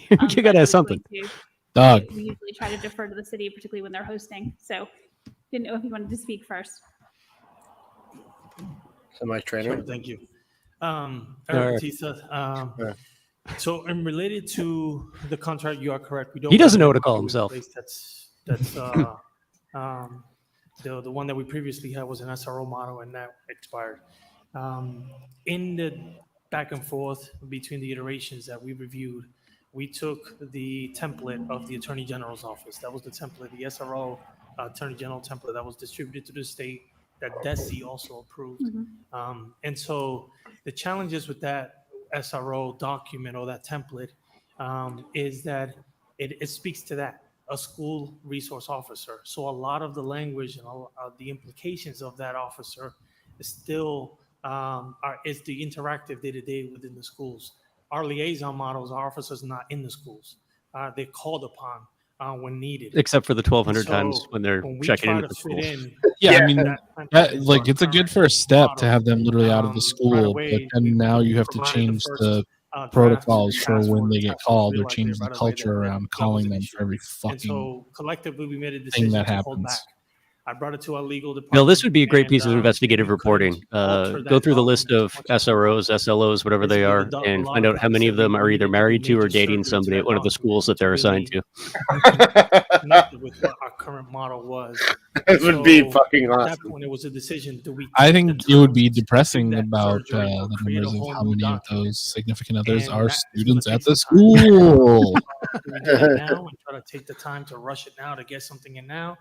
you but gotta I have was something. going to- Dog. We usually try to defer to the city, particularly when they're hosting. So didn't know if you wanted to speak first. Semi trainer. Sure, thank you. All Eric right. Batista. So, and related to the contract, you are correct. We don't. He doesn't have know an what to call MOU in himself. place. That's the one that we previously had was an SRO model, and that expired. In the back and forth between the iterations that we reviewed, we took the template of the Attorney General's office. That was the template, the SRO Attorney General template that was distributed to the state that DESI also approved. And so the challenges with that SRO document or that template is that it speaks to that a school resource officer. So a lot of the language and the implications of that officer is still is the interactive day-to-day within the schools. Our liaison models, our officers not in the schools. They're called upon when needed. Except for the 1,200 So times when they're when we checking try in to at the fit schools. in Yeah, I mean, that into like our it's a good current first step to model, have them literally out of the right school, away, but then now you have to provided the change first, the draft protocols to for task when force. they The get task force called or realized change the right away culture around that was calling an them issue. for every And fucking so collectively, we made a thing decision that to hold back. happens. I brought it to our legal department. Bill, this would be a great and, piece of investigative we couldn't reporting. alter Go that through the list document of too much. SROs, SLOs, whatever they Basically, are, a and lot find of out how things many said of them we are either needed to do married to or major dating surgery to somebody that at one of the document schools that they're assigned really to. connected with what our current model was. It would be So fucking at that awesome. point, it was a decision. Do we I take think the it would be time to do depressing that about surgery or the create a numbers of whole how new many of document? those significant others And are that is going students to at take the some time. school. Do we do that now and try to take the time to rush it now to get something in now?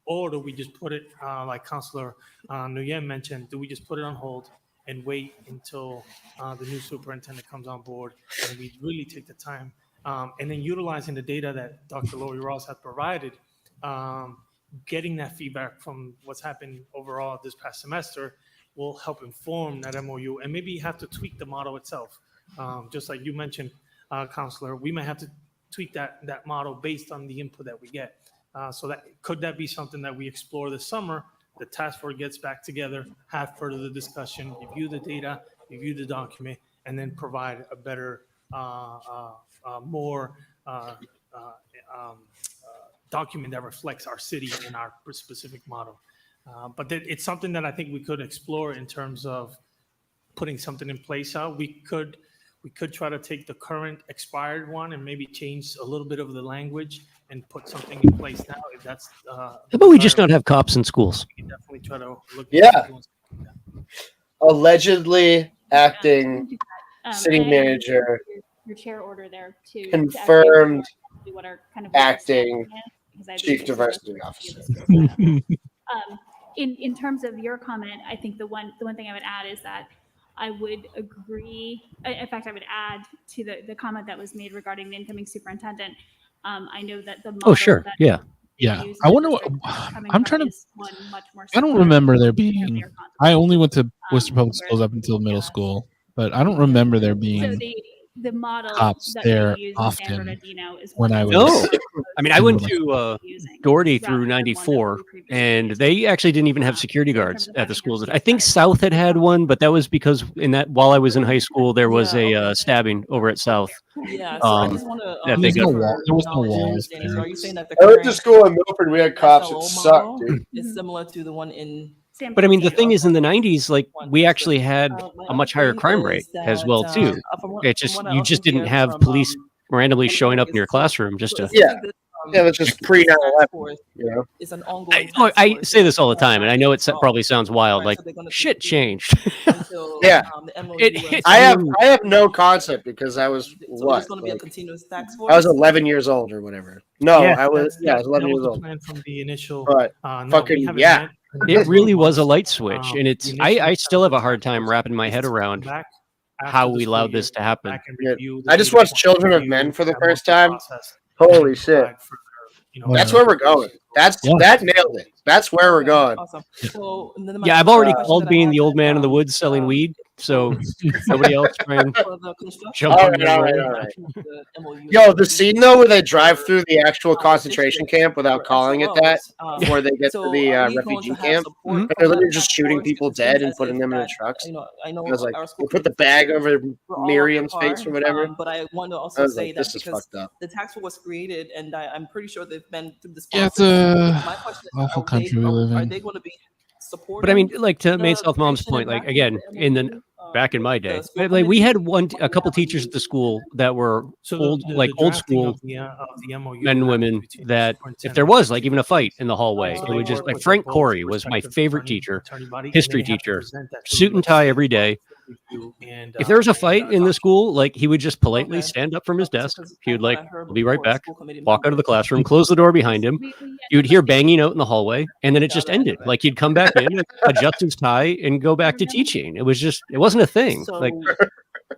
Or do we just put it, like Councilor Nguyen mentioned, do we just put it on hold and wait until the new superintendent comes on board and we really take the time? And then utilizing the data that Dr. Lori Ross has provided, getting that feedback from what's happened overall this past semester will help inform that MOU. And maybe you have to tweak the model itself. Just like you mentioned, Councilor, we might have to tweak that model based on the input that we get. So could that be something that we explore this summer? The task force gets back together, have further discussion, review the data, review the document, and then provide a better, more document that reflects our city and our specific model. But it's something that I think we could explore in terms of putting something in place. We could try to take the current expired one and maybe change a little bit of the language and put something in place now. If that's How about we just not have cops in schools? we can definitely try to look. Yeah. Allegedly acting city and manager your chair order there to confirmed actually what our kind of what the standing acting is, because I chief believe diversity this officer. is the school setup. In terms of your comment, I think the one thing I would add is that I would agree. In fact, I would add to the comment that was made regarding the incoming superintendent. I know that the model sure. that Yeah. Yeah. use I in the wonder what district coming I'm from trying to. is one much more I don't similar remember there to the being. earlier I only went to Worcester Public whereas Schools up until middle school, but I don't remember there being So the model cops that there you use in San often Bernardino is when one I that's was. No. I mean, I went to Doherty through '94, and they actually didn't even have security guards at the schools. I think South had one, but that was because while I was in high school, there was a stabbing over at South. Yeah, so I just want to that they got. There was no knowledge and walls understanding. So there. are you saying that the I went to current school in Milford. We had cops that SLO sucked, model dude. is similar to the one in But I mean, the thing is, in the '90s, like we actually had my a much higher thing crime rate is as that well too. from what, It from just what I you also just didn't hear have from police randomly showing up in is your classroom just so to. it seems Yeah. like this, Yeah, it was just pre 9/11. You know, it's an ongoing Look, task I force say that this all the won't time, and I know it resolve, probably sounds wild. right? Like So they're going to shit continue changed. until yeah. the MOU It's I have weird. no concept because I was so what it's going to be a like, continuous task I was force. 11 years old or whatever. No, Yeah, I was that 11 was years the old. plan from the initial. But No, we fucking haven't yeah. met in a It number of really was a months. light switch, and it's The initial I still have a intent of the hard task time force wrapping my is head to come around back how after the we school allowed year, this to happen. back and Yeah. review the I just data watched points, Children of review Men for the that first monthly time. process, and Holy then shit. provide further, That's where we're going. That's Yeah. that nailed it. That's where we're going. Awesome. So and then Yeah, I've my already question called that I being had the old that, man in the woods selling weed, so nobody else try and for the construction jump All on right, your all right, role. all right. the MOU Yo, the scene though where they drive through the actual concentration district camp without for calling it that SLOs. before they get to So the are we going refugee to have camp, support and from they're that literally just task shooting force? people Because it seems dead and as putting if them in the that, trucks. I know I was like, our school they put the committee bag over we're all up Miriam's for face or par, whatever. but I want to I also was say like, that this is because fucked up. the task force was created, and I'm pretty sure they've been through this Yeah, it's process. a My question is, awful country we live are in. they going to be But I mean, supporting like to Main the South Mom's creation and point, like drafting of again, the in the MOU back in my with day, the school like we had committee? a couple teachers at the school that were So old, like the old drafting school of the MOU men and happens women between the that if superintendent there and was the like chief even a of fight police. in the hallway, So it they would just work like with Frank both Corey was my respective favorite teacher, attorney body, and history they have to teacher, present that to suit and tie every day. review and If there was a fight in the school, like he would just politely Okay. stand up from his desk. He would like, I heard I'll be right before, a back, school committee walk out of member the classroom, close the door behind him. You'd hear banging out in the hallway, and then it just ended. Like he'd come back in, adjust his tie, and go back to teaching. It was just, it wasn't a thing. So Like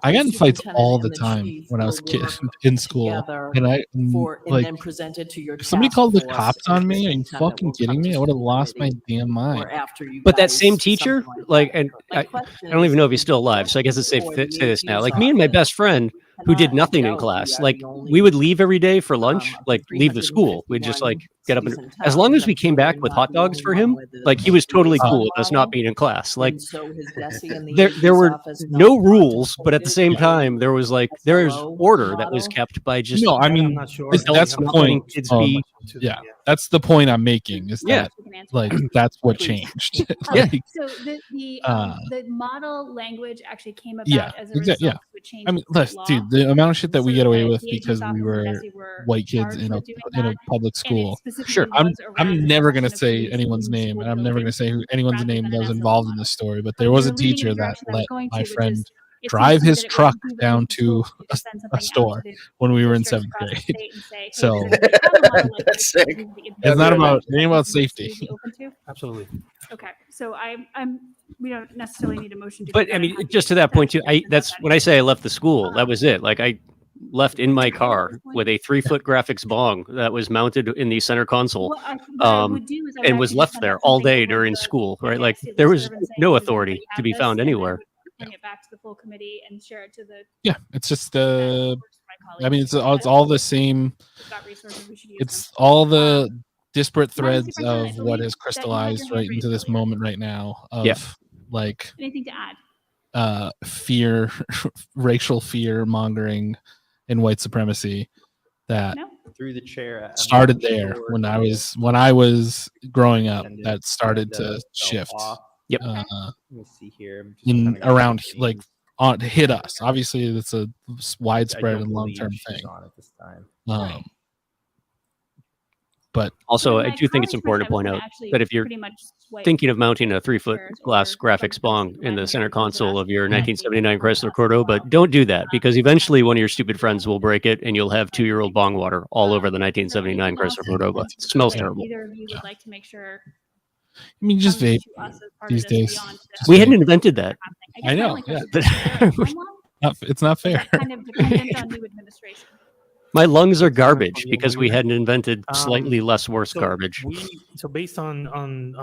I got in fights superintendent all and the the time chief when I was will kid work in school, together and I and like then present it to your if somebody task called the force, cops and on the me. Are you superintendent fucking will kidding come me? to I would have school lost my committee damn mind. or after you But that guys, same teacher, something like, that. and My I question don't even is, know if he's would still you alive, work so I guess it's safe or to the say this now. AG's Like me and my office? best friend, who did Cannot nothing in doubt we class, are like the only, we would leave every day for lunch, like leave the school. We'd 351 just like get up and, cities and as long towns. as we I'm came sure back we're with not hot the dogs only for one him, with like he the was totally Mason cool with us not model. being in class. Like And so has Bessie and the there AG's were office no not rules, but at the same contemplated time, there was like there's SLO order that was model? kept by just No, I That I'm mean not sure. and we that's adults have the not not letting point. kids looked be. into them Yeah, yet. that's the point I'm making. Is Yeah. that like that's what changed? Like, So the model language actually came yeah, about as a exactly. result Yeah, of a change I in mean, state law. dude, the amount of shit that we So get away the with AG's because we office and were Bessie were white kids charged with doing in a that, public and it school. specifically I'm was around the never gonna discussion of say police anyone's in name, school and I'm never gonna buildings say anyone's rather name than that an was SLO involved in model. this story. But But there was you're a leaning in teacher the that direction I was let going my to, which friend is it seems drive to me his that it truck wouldn't behoove down the school to committee to send a something out store to the when we were in districts 7th across the grade. state and say, hey, So we have a model like That's this. sick. Do you think it's not about is it ain't about something that safety. you'd be open to? Absolutely. Okay, so I'm we don't necessarily need a motion to do But that. I I'm mean, happy just to that point too, discussion about that's that when I if say I left the school, that was it. Like I left in my car with a 3-foot graphics bong that was mounted in the center console, what I would do is I would and was actually left just send there out all something day over during the school, right? Like NAIC there was listserv and say, no hey, does authority anybody to have be this? found And then I anywhere. would bring it back to the full committee and share it to the Yeah, it's just my I mean, colleagues. it's all the same. We've got resources, we should use It's all the disparate Madam threads Superintendent, I of what believe has that you had your crystallized hand right into raised this earlier. moment right now of Yeah. like Anything to add? fear, racial fear mongering and white supremacy that No? Through the chair, I'm started not there sure when if I was growing up. attendance That started agenda to fell shift. off. Yep. Let me see here. I'm just In kinda going around through like names. on hit us. Obviously, it's a I widespread don't and long believe term she's thing. on at this time. But Also, I My do think it's colleagues important to mentioned I was point gonna out actually that if you're pretty much swipe thinking of mounting a 3-foot chairs glass over graphics bong in the center console of your that 1979 Chrysler Cordoba, don't do that because eventually one of your stupid friends will break it and you'll have 2-year-old bong water all over the 1979 Chrysler Cordoba. It smells that terrible. either of you would like to make sure I mean, just vape to us as part these of this days. beyond Just We vape. hadn't invented that. I guess I my know. only Yeah. question is there a timeline? It's not Is fair. that kind of dependent on new administration? My lungs are The timeline for garbage the because we MOU? hadn't invented slightly less worse So garbage. So based on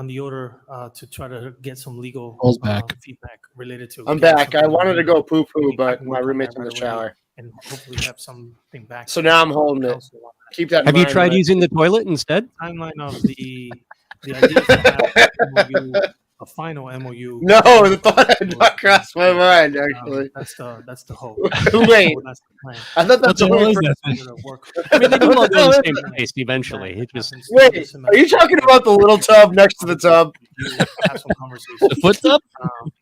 the order to try to get some legal Paul's back. feedback related to. I'm getting back. I something wanted to legal, go poo poo, I but can my work on roommate's that in the right away shower. and hopefully have something back. So now I'm holding it. council on that. Keep that in Have you mind tried when I- using the toilet instead? Timeline of the idea to have MOU, a final MOU. No, the thought had not crossed my mind, actually. That's the hope. Wait, That's the plan. I thought that's the only person. I mean, they do all What the go hell in the is same that? place eventually. It just Wait, are you talking about the little tub next to the tub? Have some conversations. The foot tub?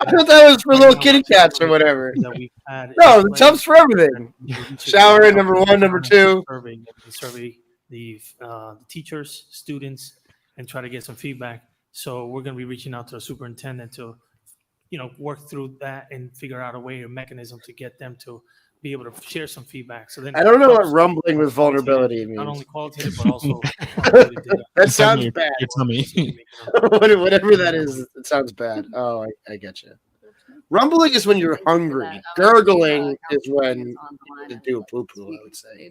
I thought that was for little kitty cats or whatever. That we've had No, in the play. tub's for everything. Shower number 1, number 2. Survey the teachers, students, and try to get some feedback. So we're going to be reaching out to the superintendent to, work through that and figure out a way or mechanism to get them to be able to share some feedback. So then I don't know what rumbling with vulnerability not only means. qualitative but also quantitative data. That sounds bad. tummy. Whatever that is, it sounds bad. Oh, I get you. Rumbling is when you're hungry. Gurgling is when you do a poo poo, I would say.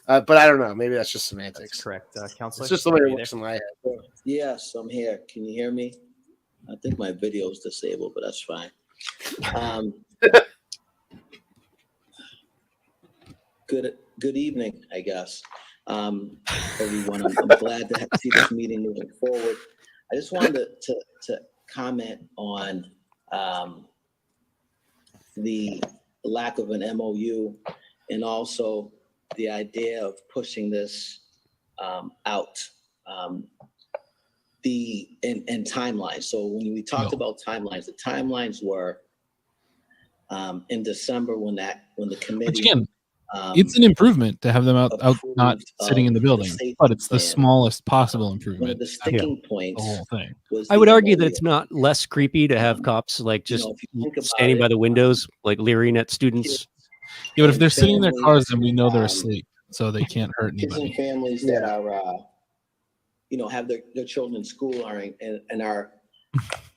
But I don't know. Maybe that's just semantics. That's correct. Counselor? It's just the way Are it you works there? in my head. Yes, I'm here. Can you hear me? I think my video is disabled, but that's fine. Good evening, I guess. Everyone, I'm glad to see this meeting moving forward. I just wanted to comment on the lack of an MOU and also the idea of pushing this out. And timelines. So when we talked about timelines, the timelines were in December when the committee. Which again, it's an improvement to have them out not sitting in the building, but it's the smallest possible improvement. The sticking points. The whole thing. I would argue that it's not less creepy to have cops like just standing by the windows, like leering at students. Yeah, but if they're sitting in their cars, then we know they're asleep, so they can't hurt Kids and anybody. families that are, have their children in school and are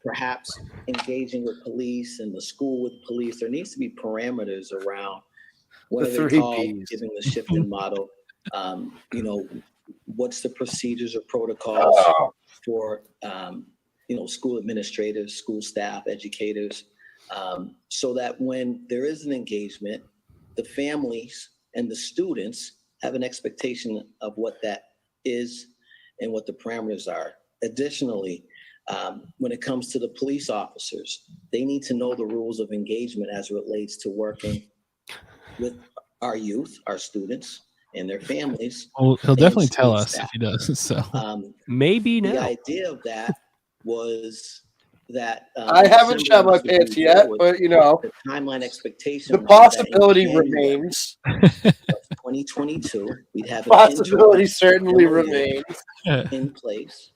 perhaps engaging with police and the school with police. There needs to be parameters around what The are they three called, Ps. given the shifting model. You know, what's the procedures or protocols for school administrators, school staff, educators, so that when there is an engagement, the families and the students have an expectation of what that is and what the parameters are. Additionally, when it comes to the police officers, they need to know the rules of engagement as it relates to working with our youth, our students, and their families. Well, he'll and definitely school tell us staff. if he does. So maybe The now. idea of that was that I haven't shot my pants yet, but the timeline expectation. the was that in possibility January remains. of 2022, we'd have an Possibility interim certainly MOU remains. in place.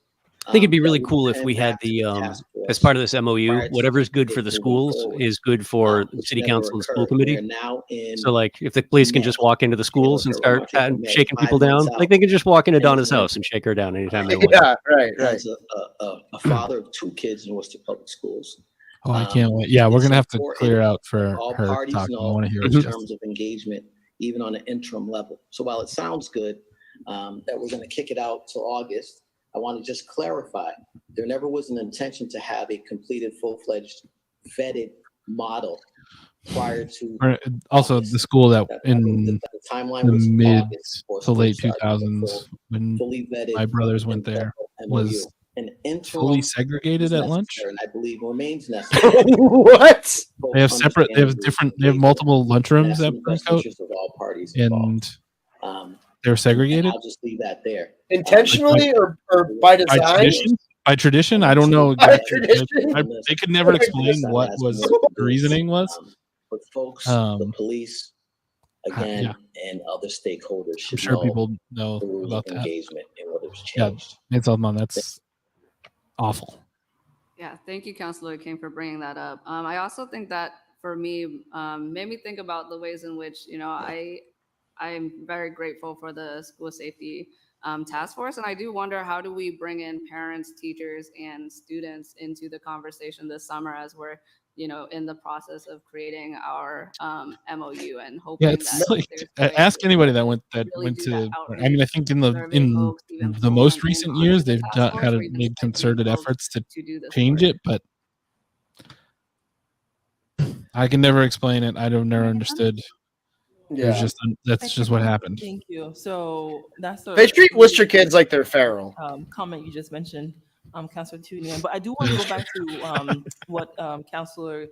I think it'd be that really would cool if send we had back to the task as force part of this MOU, prior to whatever's good for it the moving schools forward, is good for the which city never council and school occurred. committee. We're now in So like if the police can just walk into the schools and occur start March, April, May, shaking 5 people down, months like out. they can just walk into And Donna's again, house and shake her down anytime they want. Yeah, right. as a father of 2 kids in Worcester Public Schools, oh, I can't wait. Yeah, we're it's gonna have to important clear out for all her parties talking. I know want to hear in it. terms of engagement, even on an interim level. So while it sounds good that we're going to kick it out till August, I want to just clarify, there never was an intention to have a completed, full-fledged, vetted model prior to. Or also, the school that in the timeline the was mid August for to late school starting, 2000s, when fully vetted my brothers went and there, thorough was MOU. An interim fully segregated is at lunch. necessary, and I believe remains necessary. What? They have separate. They have different. They have multiple lunchrooms at in the best Burncoat, interest of all parties involved. and they're segregated. I'll just leave that there. Intentionally or by By design? tradition? By tradition, I don't know. By tradition? They could never explain what was the reasoning was. But folks, the police, again, yeah. and other stakeholders I'm should sure know people know the rules about of that. engagement and what has Yeah, changed. it's all that's awful. Yeah, thank you, Councilor King, for bringing that up. I also think that for me, made me think about the ways in which, I'm very grateful for the school safety task force. And I do wonder, how do we bring in parents, teachers, and students into the conversation this summer as we're, in the process of creating our MOU and hoping Yeah, it's that like there's ask anybody that went really do to. that I mean, I think in the the most recent years they've task force had or even made just, like, concerted involved efforts to to do this change work. it, but I can never explain it. I've never understood. There's just that's just what happened. Thank you. So that's a They treat Worcester kids like they're feral. comment you just mentioned, Councilor Tunian. But I do want to go back to what Councilor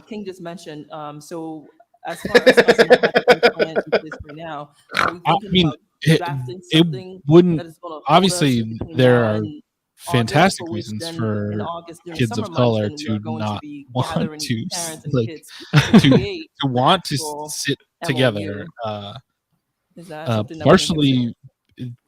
King just mentioned. So as far as us not having a plan in place right now, are we I thinking mean, about drafting something it wouldn't. that is gonna hold us Obviously, between there now are and fantastic August, for which reasons then for in August during kids summer of months, color when we to are going to not be want gathering to parents and like kids to want to full sit MOU. together. Is that something that we're Partially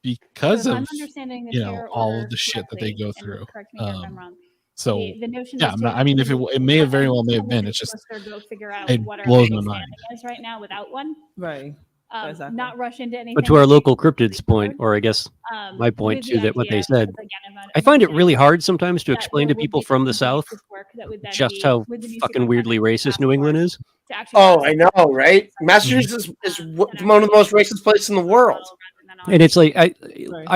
because So if of I'm understanding the chair all order of the shit that they go through. correct me if I'm wrong. So The notion yeah, is to I mean, if it may have very well may have let been. It's just Worcester go figure out it what our blows my legal mind. standing is right now without one. Right. Exactly. Not rush into anything. But to our local cryptids point, or I guess my point with too, the that what they idea, said, again, of I find it really hard sometimes to that explain there to would people be from the some South basis work that would then just be how with the new fucking weirdly racist New England is. to actually Oh, I know, right? Massachusetts is one of the most racist places in the world. And it's like I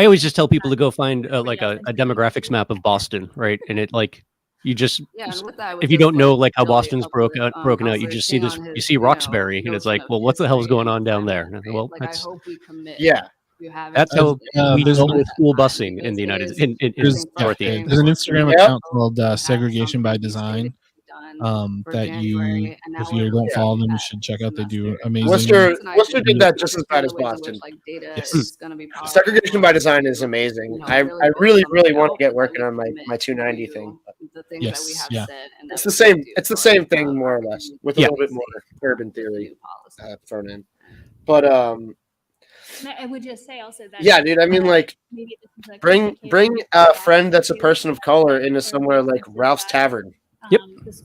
always just tell people to go find like a demographics map of Boston, right? And it like you just Yeah, and with that, I would if you just don't know like how really Boston's broken out, you Councilor just see King this, on you his, see Roxbury, and it's notion like, of well, what the hell's history going and on down there? right? Well, Like, I that's hope we commit Yeah. to having that's how we there's deal an- with school busing in the United in There's Northeast. there's an Instagram Yep. account called Segregation by Design. That you, January, and if now you we're don't pushing follow them, you that should check out. They do amazing. Worcester did that just as bad as the ways in Boston. which, like, data Yes. is going to be powerful. Segregation by design is amazing. I really want to get working on my 290 thing. The things that we have yeah. said, and It's that the we same. do It's the for, same thing more or less, with a Yeah. little bit more urban theory policy. thrown in. But And I would just say also that yeah, dude. I mean, like, maybe this is a bring a friend that's a person of color into somewhere like Ralph's Tavern. Yep.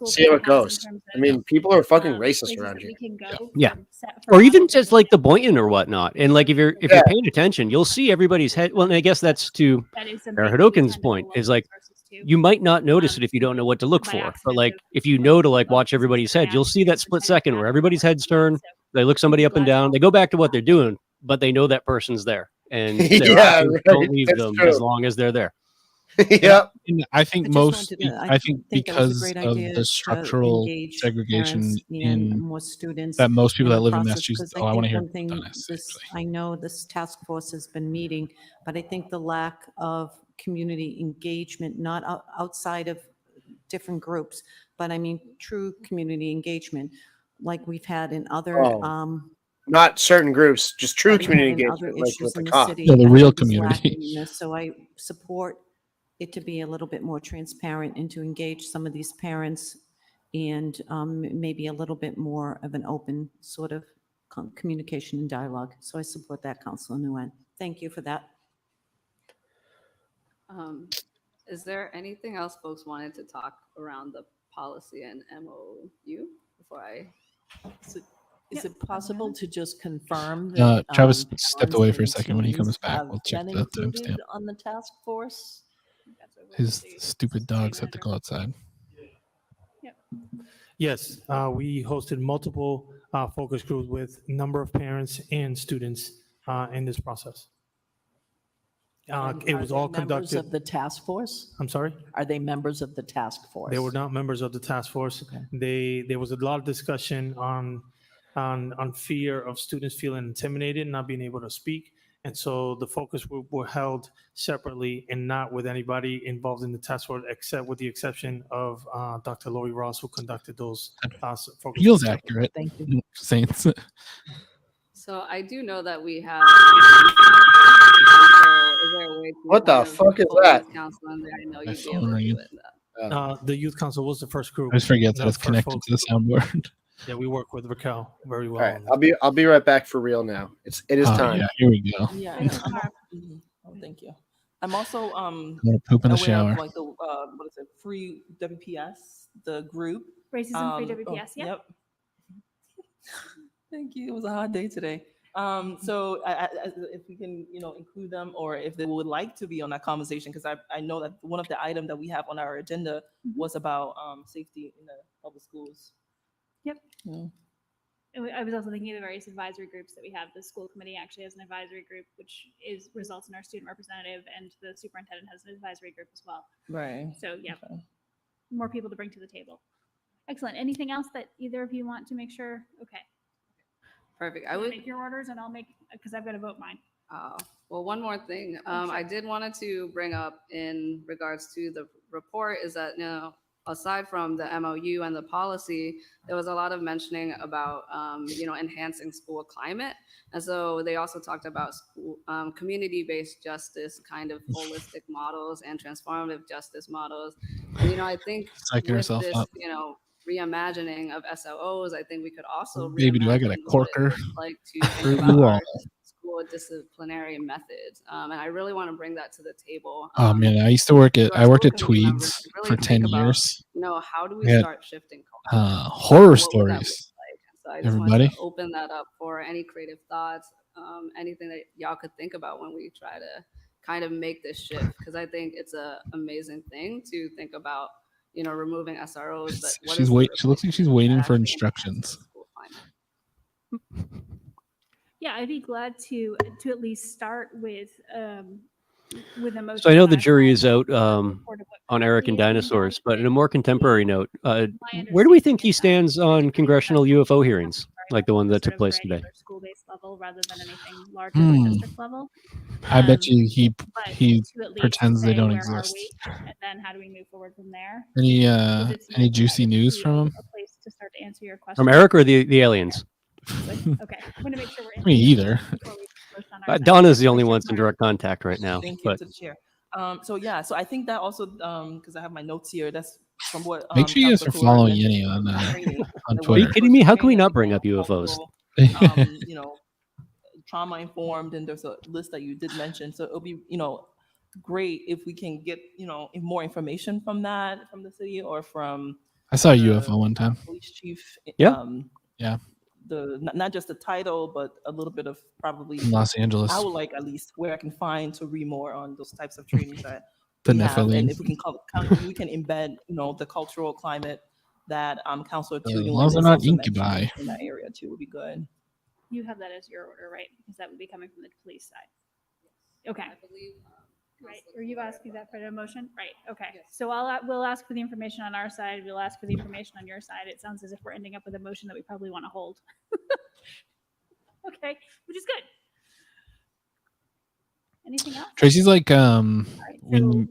See how it goes. I mean, people are fucking racist around here. Yeah, or even just like the Boynton or whatnot. And like if you're paying attention, you'll see everybody's head. Well, and I guess that's to Sarah Hadoken's point. Is like to. you might not notice it if you don't know what to look by for. But accident like, of if you know to like watch everybody's head, you'll see that split second where everybody's head's turned. They look somebody up and down. They go back to what they're doing, but they know that person's there, and their Yeah, options right. don't leave That's them true. as long as they're there. Yep. And I think I just most, wanted to- I think that was a because great of idea the to structural engage segregation parents and in more students that most people in that the live in process, Massachusetts. because Oh, I want to hear one thing Dennis, this, I know this task force has been meeting, but I think the lack of community engagement, not outside of different groups, but I mean, true community engagement, like we've had in other, Oh. Not certain groups, just true that we've community had in other engagement, like with issues the in the cops. city. Yeah, the I real think is community. lacking in this. So I support it to be a little bit more transparent and to engage some of these parents and maybe a little bit more of an open sort of communication and dialogue. So I support that, Councilor Nguyen. Thank you for that. Is there anything else folks wanted to talk around the policy and MOU before I? Is it possible to just confirm that? Travis stepped towns away for a and second. When he teams comes back, have we'll check been the included timestamp. on the task force? His stupid dogs have to go outside. Yes, we hosted multiple focus groups with a number of parents and students in this process. It was all Members conducted. of the task force? I'm sorry? Are they members of the task force? They were not members of the task force. There was a lot of discussion on fear of students feeling intimidated, not being able to speak. And so the focus group were held separately and not with anybody involved in the task force, except with the exception of Dr. Lori Ross, who conducted those focus Feels groups. accurate. Thank you. Saints. So I do know that we have. What the fuck is that? Council in there. I know My you'd be phone able to ringing. do it. The youth council was the first group. I just forget that the it's first connected focus to the soundboard. Yeah, we work with Raquel very well. All right, I'll be right back for real now. It is Oh, time. yeah, here we go. Yeah. Oh, thank you. I'm also I'm gonna poop in the aware shower. of like the what is it, free WPS, the group. Racism Free WPS, yeah. Yep. Thank you. It was a hot day today. So if we can, include them, or if they would like to be on that conversation, because I know that one of the items that we have on our agenda was about safety in the public schools. Yep. Yeah. I was also thinking of the various advisory groups that we have. The school committee actually has an advisory group, which results in our student representative, and the superintendent has an advisory group as well. Right. So yeah, Okay. more people to bring to the table. Excellent. Anything else that either of you want to make sure? Okay. Perfect. I would make your orders, and I'll make, because I've got to vote mine. Well, one more thing. I did wanted to bring up in regards to the report is that, aside from the MOU and the policy, there was a lot of mentioning about, enhancing school climate. And so they also talked about school, community-based justice, kind of holistic models and transformative justice models. And, I think Psyching with herself this, up. reimagining of SLOs, I think we could also Baby, do I got a reimagine what it corker? looks like to For think you about all. our school disciplinary methods. And I really want to bring that to the table. Oh man, I used to work at. to our I worked school at committee members Tweeds to really for 10 think about, years. how do we We had, start shifting culture? horror What would that look stories. like? So I just Everybody. wanted to open that up for any creative thoughts, anything that y'all could think about when we try to kind of make this shift, because I think it's an amazing thing to think about, removing SROs. But what is the She looks like she's waiting for actually instructions. Yeah, I'd be glad to at least start with a motion. So I know on the our jury side. is out on Eric and dinosaurs, but in a more contemporary note, where do we think he stands on congressional UFO hearings, like the one that took place today? School-based level rather than anything larger than district level. I bet you he But he to at least pretends they say, don't where exist. are we, and then how do we move forward from there? Any juicy news from him? A place to start to answer your question. From Eric or the aliens? Okay, I'm going to make sure we're. Me either. Donna's the only one in direct contact right now. Thank you But to the chair. So I think that also, because I have my notes here, that's from what. Make sure you guys are Councilor Kula following mentioned Yenny on training, on that are Twitter. you kidding me? How can we not bring up UFOs? Trauma informed, and there's a list that you did mention. So it'll be, great if we can get, more information from the city or from. I saw a UFO one time. Police chief. Yeah. Yeah. Not just the title, but a little bit of probably In Los Angeles. I would like at least where I can find to read more on those types of trainings that The we have, and Nephilim. if we can we can embed, the cultural climate that Councilor As Tunuan long as is they're not also mentioning incubi. in that area too would be good. You have that as your order, right? Because that would be coming from the police side. Okay. Right, or you asking that for the motion? Right, okay. So we'll ask for the information on our side, we'll ask for the information on your side. It sounds as if we're ending up with a motion that we probably want to hold. Okay, which is good. Anything else? Tracy's like when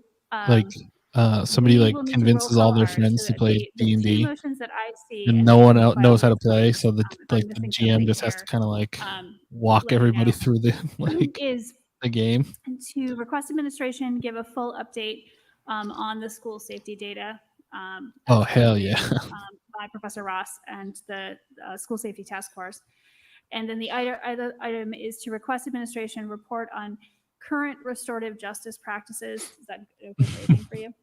somebody we like will need to convinces roll all call their ours. friends So to play the two D&D motions that I see, and and no maybe one you else file knows how to this play, quickly, so the if I'm the missing GM something just has to here, kind of like let walk me everybody know. through the like Is the game. to request administration give a full update on the school safety data. Oh, as hell reviewed, yeah. By Professor Ross and the School Safety Task Force. And then the other item is to request administration report on current restorative justice practices. Is that okay phrasing for you?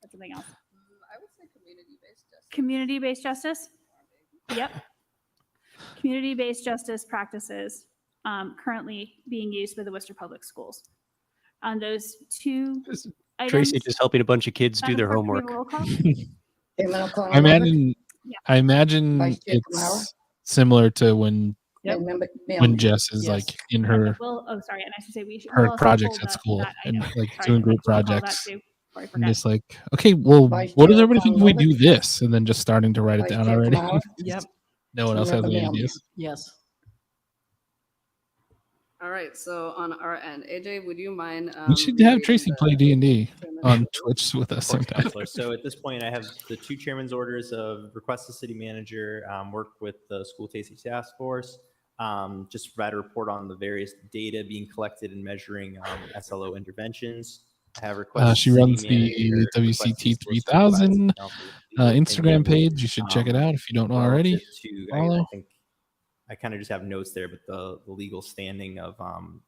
That's something else. I would say community-based justice. Community-based justice? Yep. Community-based justice practices currently being used by the Worcester Public Schools. On those two items. Tracy just helping a bunch of kids do Madam their Clerk, can we have homework. a roll call? I imagine Vice Chair it's similar to when Yep. when Jess is Yes. like in her Well, oh, sorry, and I should say her we'll also projects hold at school that and item. like Sorry, doing group we'll call that projects. too, before I And forget. just like, okay, well, Vice what does Chair everybody think if we do O'Connell. this? And then just starting to write it Vice down Chair already. Kamara. Yep. No one else has any Mailman. ideas. Yes. All right, so on our end, AJ, would you mind? We should have Tracy play D&D on Twitch with us Of course, sometime. Counselor. So at this point, I have the two chairman's orders of request the city manager work with the school safety task force, just provide a report on the various data being collected and measuring SLO interventions. I have requested She runs the WCT 3000 Instagram page. You should check it out if you don't know already. I think I kind of just have notes there, but the legal standing of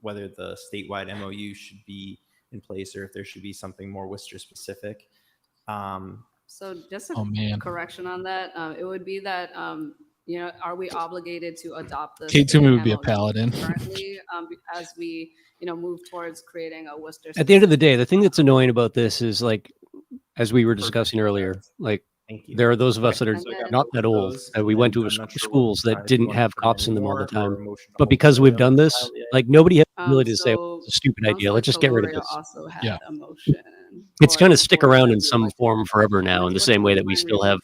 whether the statewide MOU should be in place or if there should be something more Worcester specific. So just a Oh, man. correction on that, it would be that, are we obligated to adopt the Kate same Toomey would be a MOU paladin. currently as we, move towards creating a Worcester? At the end of the day, the thing that's annoying about this is like, as we were discussing earlier, like there are those of us that are not that old that we went to schools that didn't have cops in them all the time. But because we've done this, like nobody has the ability to say, well, it's a stupid idea. Let's just get rid of this. Also had Yeah. a motion. It's going to stick around in some form forever now, in the same way that we still have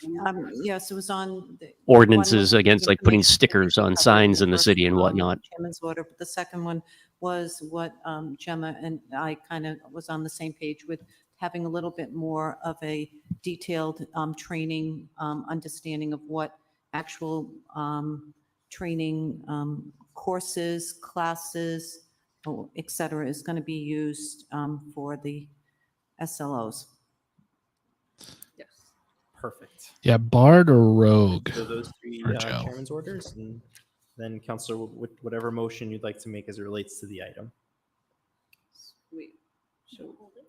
Yes, it was on the ordinances one was against like putting stickers on signs in the city and whatnot. chairman's order, but the second one was what Gemma and I kind of was on the same page with, having a little bit more of a detailed training, understanding of what actual training courses, classes, et cetera, is going to be used for the SLOs. Yes. Perfect. Yeah, Bard or Rogue. So those three for Joe. chairman's orders, and then Councilor, whatever motion you'd like to make as it relates to the item. Sweet. Should we hold it?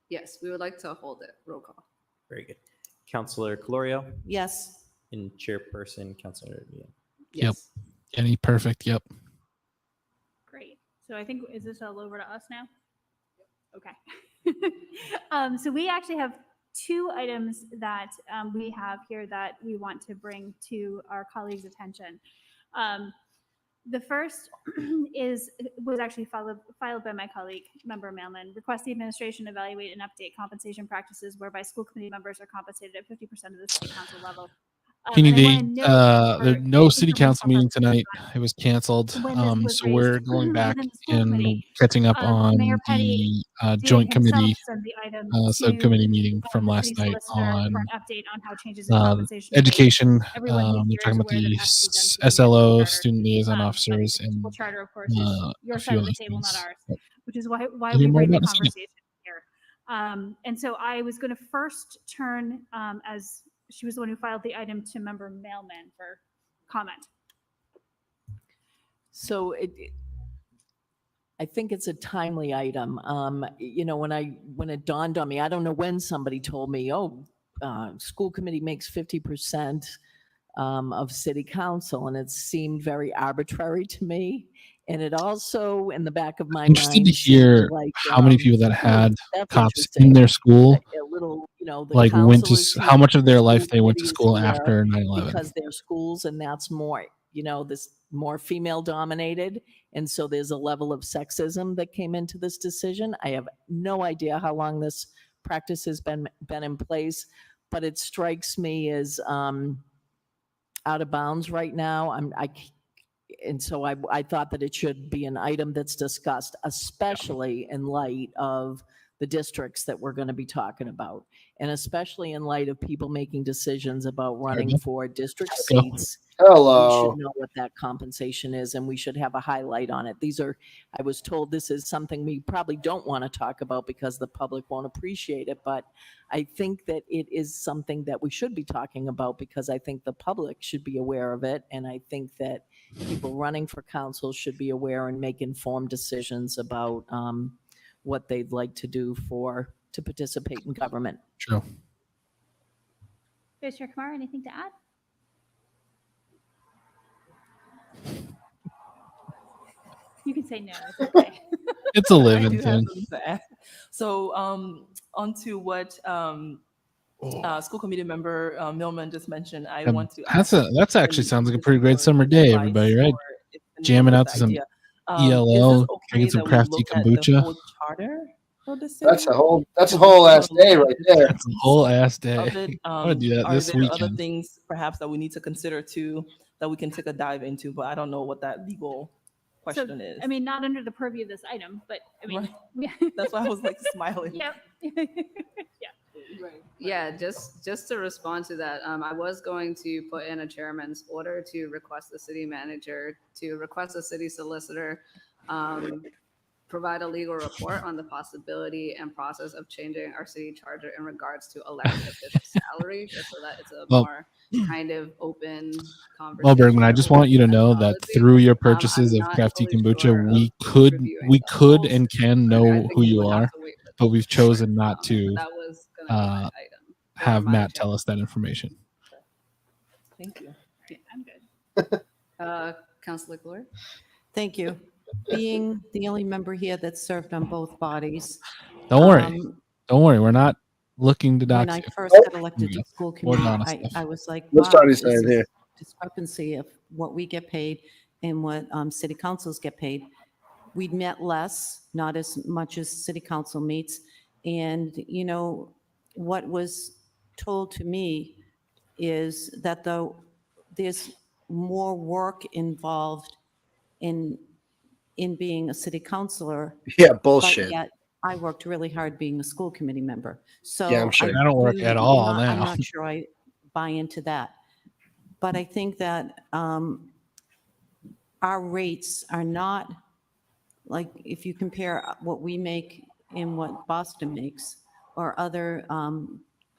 Yes, we would like to hold it. Roll call. Very good. Councilor Calorio? Yes. And Chairperson, Councilor Ian. Yep. Any perfect. Yep. Great. So I think, is this all over to us now? Okay. So we actually have two items that we have here that we want to bring to our colleagues' attention. The first was actually filed by my colleague, Member Mailman. Request the administration evaluate and update compensation practices whereby school committee members are compensated at 50% of the city council level. PND, there's no city council meeting tonight. It was canceled. So we're going back and catching up on Mayor Petty the did joint himself committee send the item subcommittee to, meeting from the last city night solicitor on for an update on how changes in compensation. education. Everyone We're here talking is about aware that the it has to be done through the SLO, charter. student liaison officers, and School charter, of course, is your a side few of the other table, not things. ours, which is why You'll we hear more bring the about in a second. conversation here. And so I was going to first turn, as she was the one who filed the item, to Member Mailman for comment. So I think it's a timely item. When it dawned on me, I don't know when somebody told me, school committee makes 50% of city council, and it seemed very arbitrary to me. And it also, in the back of my Interested mind, to hear like, how many people that had that's cops interesting. in their school, A little, the like went to counselors how much of their school life they went to committees school here after 9/11. because they're schools, and that's more, this more female dominated. And so there's a level of sexism that came into this decision. I have no idea how long this practice has been in place, but it strikes me as out of bounds right now. And so I thought that it should be an item that's discussed, especially in light of the districts that we're going to be talking about, and especially in light of people making decisions about running for district seats. Hello. We should know what that compensation is, and we should have a highlight on it. I was told this is something we probably don't want to talk about because the public won't appreciate it, but I think that it is something that we should be talking about because I think the public should be aware of it, and I think that people running for council should be aware and make informed decisions about what they'd like to do to participate in government. True. Vice Chair Kamara, anything to add? You can say no. It's okay. It's a I living do have thing. something to add. So onto what school committee member Millman just mentioned, I want to That's actually sounds like a pretty great summer day, everybody, right? Jamming out to some ELO, drinking some crafty kombucha. That's a whole ass day right there. That's a whole ass day. Of it, I'm gonna do that are this there other weekend. things perhaps that we need to consider too that we can take a dive into? But I don't know what that legal question is. I mean, not under the purview of this item, but I mean, That's why I was like smiling. Yep. Yeah, just to respond to that, I was going to put in a chairman's order to request the city manager to request a city solicitor provide a legal report on the possibility and process of changing our city charter in regards to elected official salary, just so that it's a more kind of open conversation. Well, Bergman, I just want you to know that through your purchases of crafty kombucha, we could and can know who you are, but we've chosen not to have Matt tell us that information. Thank you. Yeah, I'm good. Councilor Gloria? Thank you. Being the only member here that served on both bodies. Don't worry. Don't worry. We're not looking to dox When I you. first got elected to school committee, I was like, wow, this is discrepancy of what we get paid and what city councils get paid. We'd met less, not as much as city council meets. And, what was told to me is that there's more work involved in being a city councilor. Yeah, bullshit. But yet I worked really hard being a school committee member. So Yeah, I'm sure. I don't work at all I'm now. not sure I buy into that. But I think that our rates are not like if you compare what we make and what Boston makes or other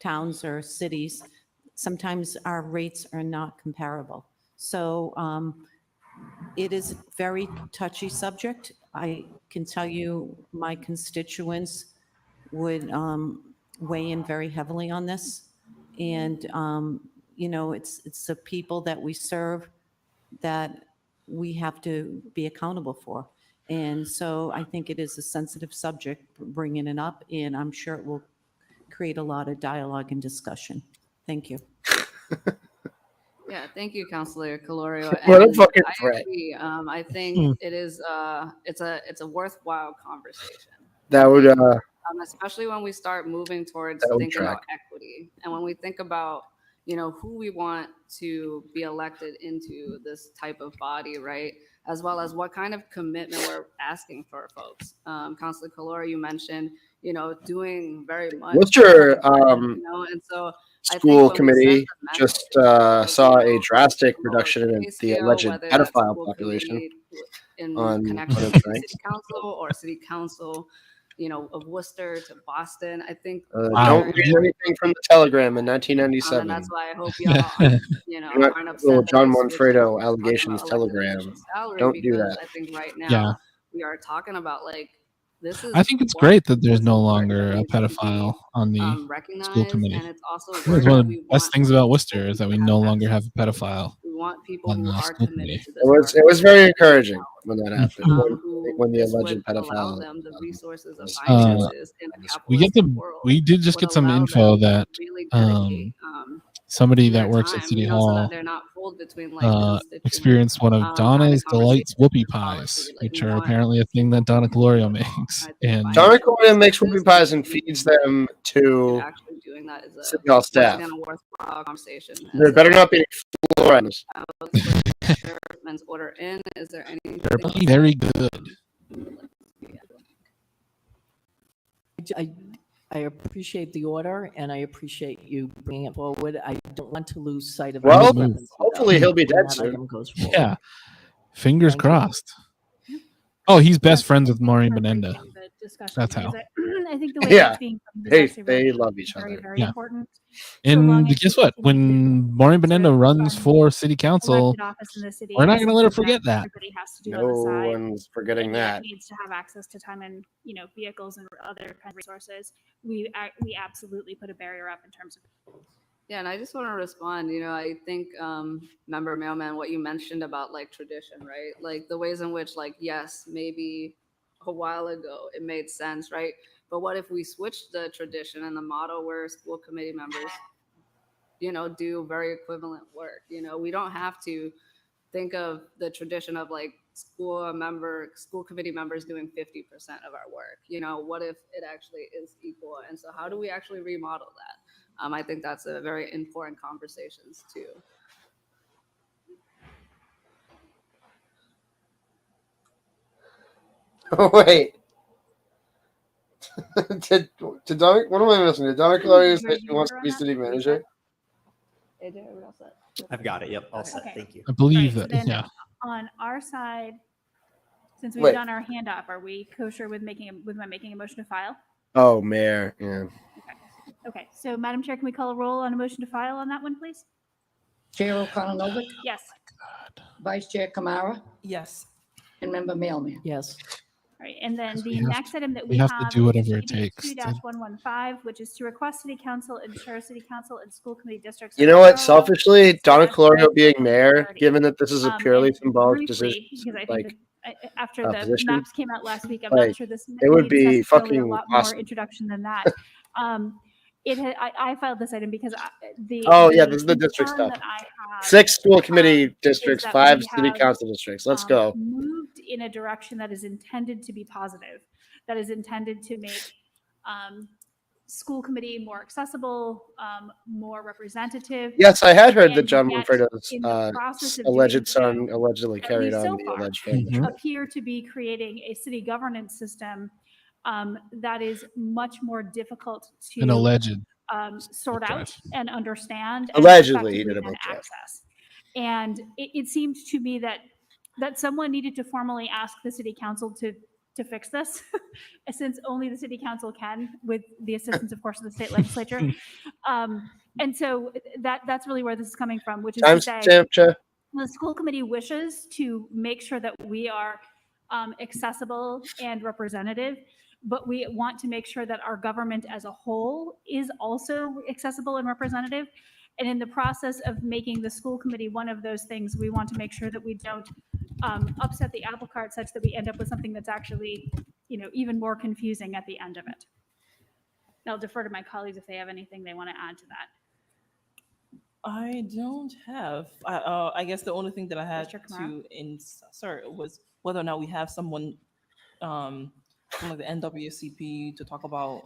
towns or cities, sometimes our rates are not comparable. So it is a very touchy subject. I can tell you my constituents would weigh in very heavily on this. And, it's the people that we serve that we have to be accountable for. And so I think it is a sensitive subject, bringing it up, and I'm sure it will create a lot of dialogue and discussion. Thank you. Yeah, thank you, Councilor Calorio. What a And fucking I threat. agree. I think it is it's a worthwhile conversation. That would Especially when we start moving towards That would thinking about track. equity, and when we think about who we want to be elected into this type of body, right? As well as what kind of commitment we're asking for folks. Councilor Calorio, you mentioned doing very much. Worcester and so I think school when we committee send the message just saw a drastic reduction in the scale, alleged whether that pedophile school population committee in on connection its to ranks. city council or city council, of Worcester to Boston. I think Don't read anything from the Telegram in 1997. and that's why I hope y'all, aren't upset. Little that John we switched Manfredo to allegations talking about elected Telegram. official salary, Don't do because that. I think right now Yeah. we are talking about this is I think it's what great that there's no longer a pedophile on the school recognized, committee. and it's also It's work one that of we the best things about Worcester is that we no longer have a pedophile. we want people on who the are school committed committee. to this work. It was very encouraging when that happened. Who when the this alleged would allow pedophile. them the resources of Uh, finances in a we get capitalistic the world. we did just would get some allow info them to that really dedicate somebody their that works at time, City so Hall that they're not pulled between like constituent experienced one of having Donna's Delights conversations whoopie and policy. pies, Like which we are want apparently a thing that Donna Colorio makes. And Donna Cornyn makes whoopie pies and feeds them to actually doing that is a City Hall once staff. again a worthwhile conversation. There better not be fluoride in this. Chairman's order in. Is there anything? they're probably very good. I appreciate the order and I appreciate you bringing it forward. I don't want to lose sight of. Well, the urgency, hopefully though, he'll be when dead that soon. item goes forward. Yeah, fingers Thank you. crossed. Oh, he's best friends with Maureen Menenda. That's how. I think the way Yeah, that's being framed is actually they really love each very, other. very Yeah. important. And guess what? When Maureen Menenda runs for city council, Elected office in the city. we're not is going to let her something that forget that. Everybody has to do No on the side. one's forgetting And yet that. needs to have access to time and, vehicles and other kind of resources. We absolutely put a barrier up in terms of. Yeah, and I just want to respond. I think, member Mailman, what you mentioned about like tradition, right? Like the ways in which, like, yes, maybe a while ago it made sense, right? But what if we switched the tradition and the model where school committee members, do very equivalent work? We don't have to think of the tradition of like school committee members doing 50% of our work. What if it actually is equal? And so how do we actually remodel that? I think that's a very important conversations too. Oh, wait. Did Donna, what am I missing? Did Donna Claudia say she wants to be city manager? AJ, are we all set? I've got it. Yep, all set. Okay. Thank you. I believe Right, so that. then Yeah. On our side, since we've Wait. done our hand up, are we kosher with making a motion to file? Oh, mayor. Yeah. Okay, so Madam Chair, can we call a roll on a motion to file on that one, please? Chair O'Connell Novick, Yes. Vice Chair Kamara, Yes. and Member Mailman. Yes. All right, and then the we have next item that we we have to do whatever it is takes to- 2-115, which is to request City Council ensure City Council and school committee districts. You know what? Selfishly, Donna Colorio being mayor, given that this is a purely symbolic decision, Because I think like that after the position, maps came out last week, I'm like, not sure this it would needs be necessarily fucking a lot more awesome. introduction than that. I filed this item because this is the district concern stuff. that I have 6 school committee districts, that 5 we city have, council districts. Let's go. moved in a direction that is intended to be positive, that is intended to make school committee more accessible, more representative. Yes, I had heard that and John yet, Manfredo's in the process of alleged doing son so, allegedly at carried least on so the far, alleged family tree. appear to be creating a city governance system that is much more difficult to An alleged sort out and understand. Allegedly, he did a and book drive. access. And it seemed to me that someone needed to formally ask the city council to fix this, since only the city council can, with the assistance, of course, of the state legislature. And so that's really where this is coming from, which is to say, the school committee wishes to make sure that we are accessible and representative, but we want to make sure that our government as a whole is also accessible and representative. And in the process of making the school committee one of those things, we want to make sure that we don't upset the apple cart such that we end up with something that's actually, even more confusing at the end of it. I'll defer to my colleagues if they have anything they want to add to that. I don't have. I guess the only thing that I had Mr. Kamara? to insert was whether or not we have someone from like the NWCP to talk about,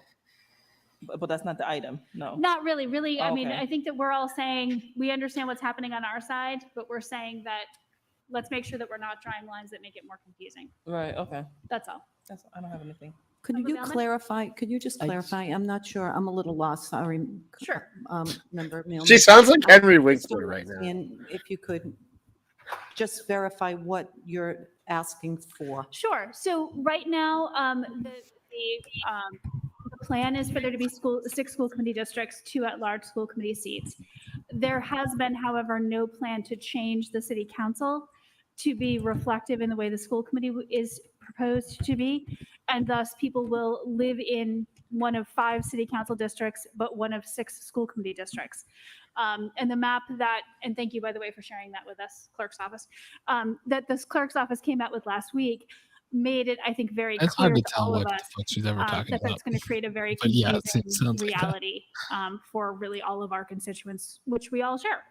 but that's not the item. No. Not really. Really, I mean, Okay. I think that we're all saying we understand what's happening on our side, but we're saying that let's make sure that we're not drawing lines that make it more confusing. Right. Okay. That's all. I don't have anything. Could Member you Bellman? clarify? Could you just clarify? I'm not sure. I'm a little lost. Sorry. Sure. Member Mailman. She sounds like Henry Winkler right now. And if you could just verify what you're asking for. Sure. So right now, the plan is for there to be 6 school committee districts, 2 at-large school committee seats. There has been, however, no plan to change the city council to be reflective in the way the school committee is proposed to be. and thus people will live in one of 5 city council districts, but one of 6 school committee districts. And the map that, and thank you, by the way, for sharing that with us, clerk's office, that this clerk's office came out with last week made it, I think, very It's clear hard to to tell all of what the us fuck she's ever talking that about. that's going to create a very But yeah, confusing it sounds like that. reality for really all of our constituents, which we all share,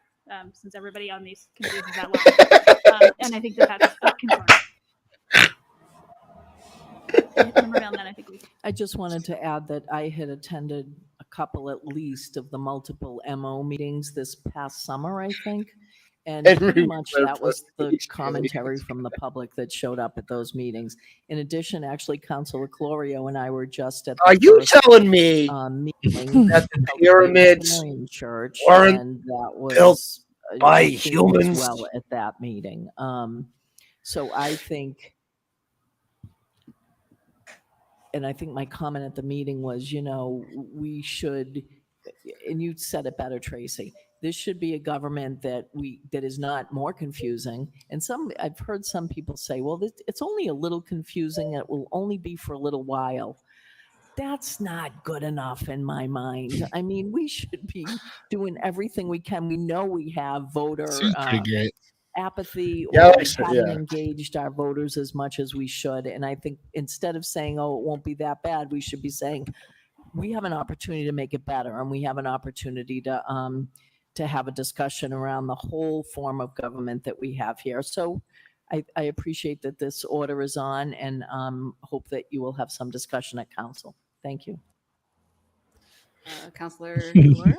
since everybody on these committees is at large. And I think that that's a concern. I just wanted to add that I had attended a couple at least of the multiple MO meetings this past summer, I think. And pretty much that was the commentary from the public that showed up at those meetings. In addition, actually, Councilor Clorio and I were just at the Are you first, telling me meeting that the held at pyramids Unitarian Church, weren't and that built was by I think was humans? well at that meeting. So I think, and I think my comment at the meeting was, we should, and you said it better, Tracy, this should be a government that is not more confusing. And I've heard some people say, well, it's only a little confusing. It will only be for a little while. That's not good enough in my mind. I mean, we should be doing everything we can. We know we have voter Sue's pretty great. apathy, Yeah, or we so, haven't yeah. engaged our voters as much as we should. And I think instead of saying, oh, it won't be that bad, we should be saying, we have an opportunity to make it better, and we have an opportunity to have a discussion around the whole form of government that we have here. So I appreciate that this order is on, and hope that you will have some discussion at council. Thank you. Councilor Gloria?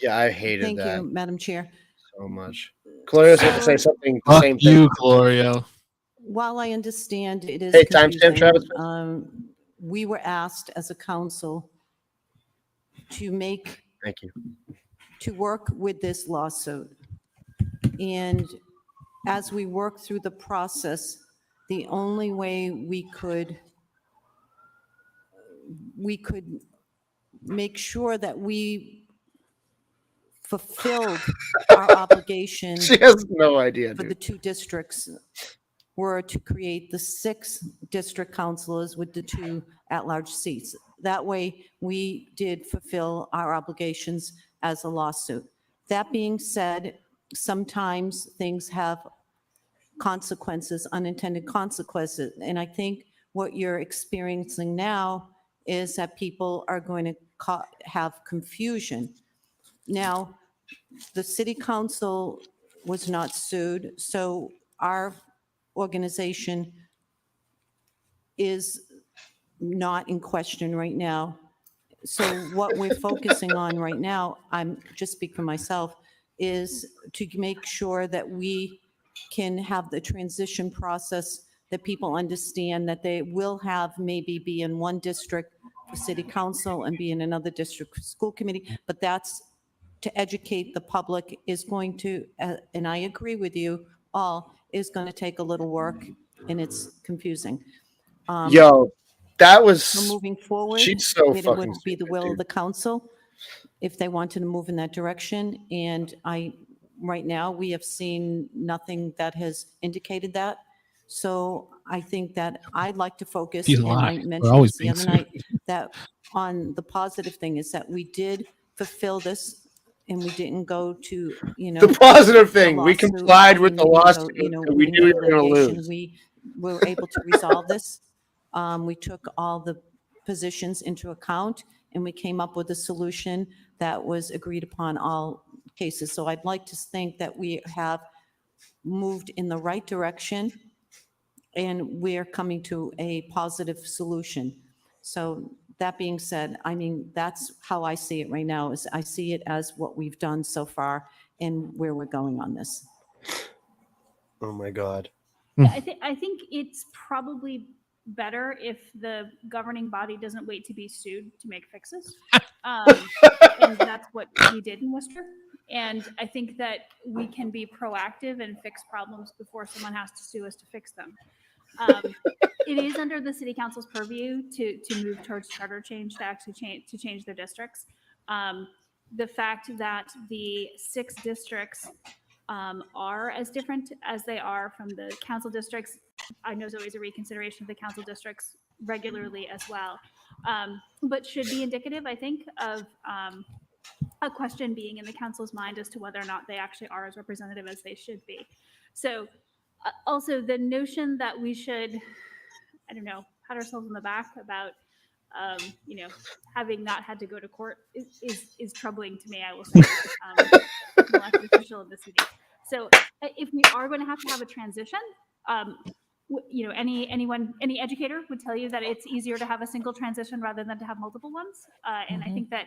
Yeah, I hated Thank that you, Madam Chair. so much. Gloria's going to say something. The Fuck same you, thing. Glorio. While I understand it is Hey, timestamp, confusing, Travis. we were asked as a council Thank you. to work with this lawsuit. And as we work through the process, the only way we could make sure that we fulfilled our obligation. She has no idea, for dude. the 2 districts were to create the 6 district councilors with the 2 at-large seats. That way, we did fulfill our obligations as a lawsuit. That being said, sometimes things have consequences, unintended consequences. And I think what you're experiencing now is that people are going to have confusion. Now, the city council was not sued, so our organization is not in question right now. So what we're focusing on right now, I'm just speak for myself, is to make sure that we can have the transition process, that people understand that they will have maybe be in one district for city council and be in another district for school committee, but that's to educate the public is going to, and I agree with you all, is going to take a little work, and it's confusing. Yo, that was. So moving forward, She's so it fucking would be the will of the council if they wanted to move in that direction. And right now, we have seen nothing that has indicated that. So I think that I'd like to focus, He's and I lying. We're mentioned always this the being other night, that on the positive thing is that we did fulfill this, and we didn't go to, The positive thing, we lawsuit. complied with the We didn't lawsuit, go, and we knew we were going to litigation. lose. We were able to resolve this. We took all the positions into account, and we came up with a solution that was agreed upon all cases. So I'd like to think that we have moved in the right direction, and we're coming to a positive solution. So that being said, I mean, that's how I see it right now, is I see it as what we've done so far and where we're going on this. Oh my God. Yeah, I think it's probably better if the governing body doesn't wait to be sued to make fixes. And that's what we did in Worcester. And I think that we can be proactive and fix problems before someone has to sue us to fix them. It is under the city council's purview to move towards charter change, to actually change their districts. The fact that the 6 districts are as different as they are from the council districts, I know is always a reconsideration of the council districts regularly as well. But should be indicative, I think, of a question being in the council's mind as to whether or not they actually are as representative as they should be. So also the notion that we should, I don't know, pat ourselves on the back about, you know, having not had to go to court is troubling to me, I will say, as an elected official in the city. So if we are going to have a transition, you know, any educator would tell you that it's easier to have a single transition rather than to have multiple ones. And I think that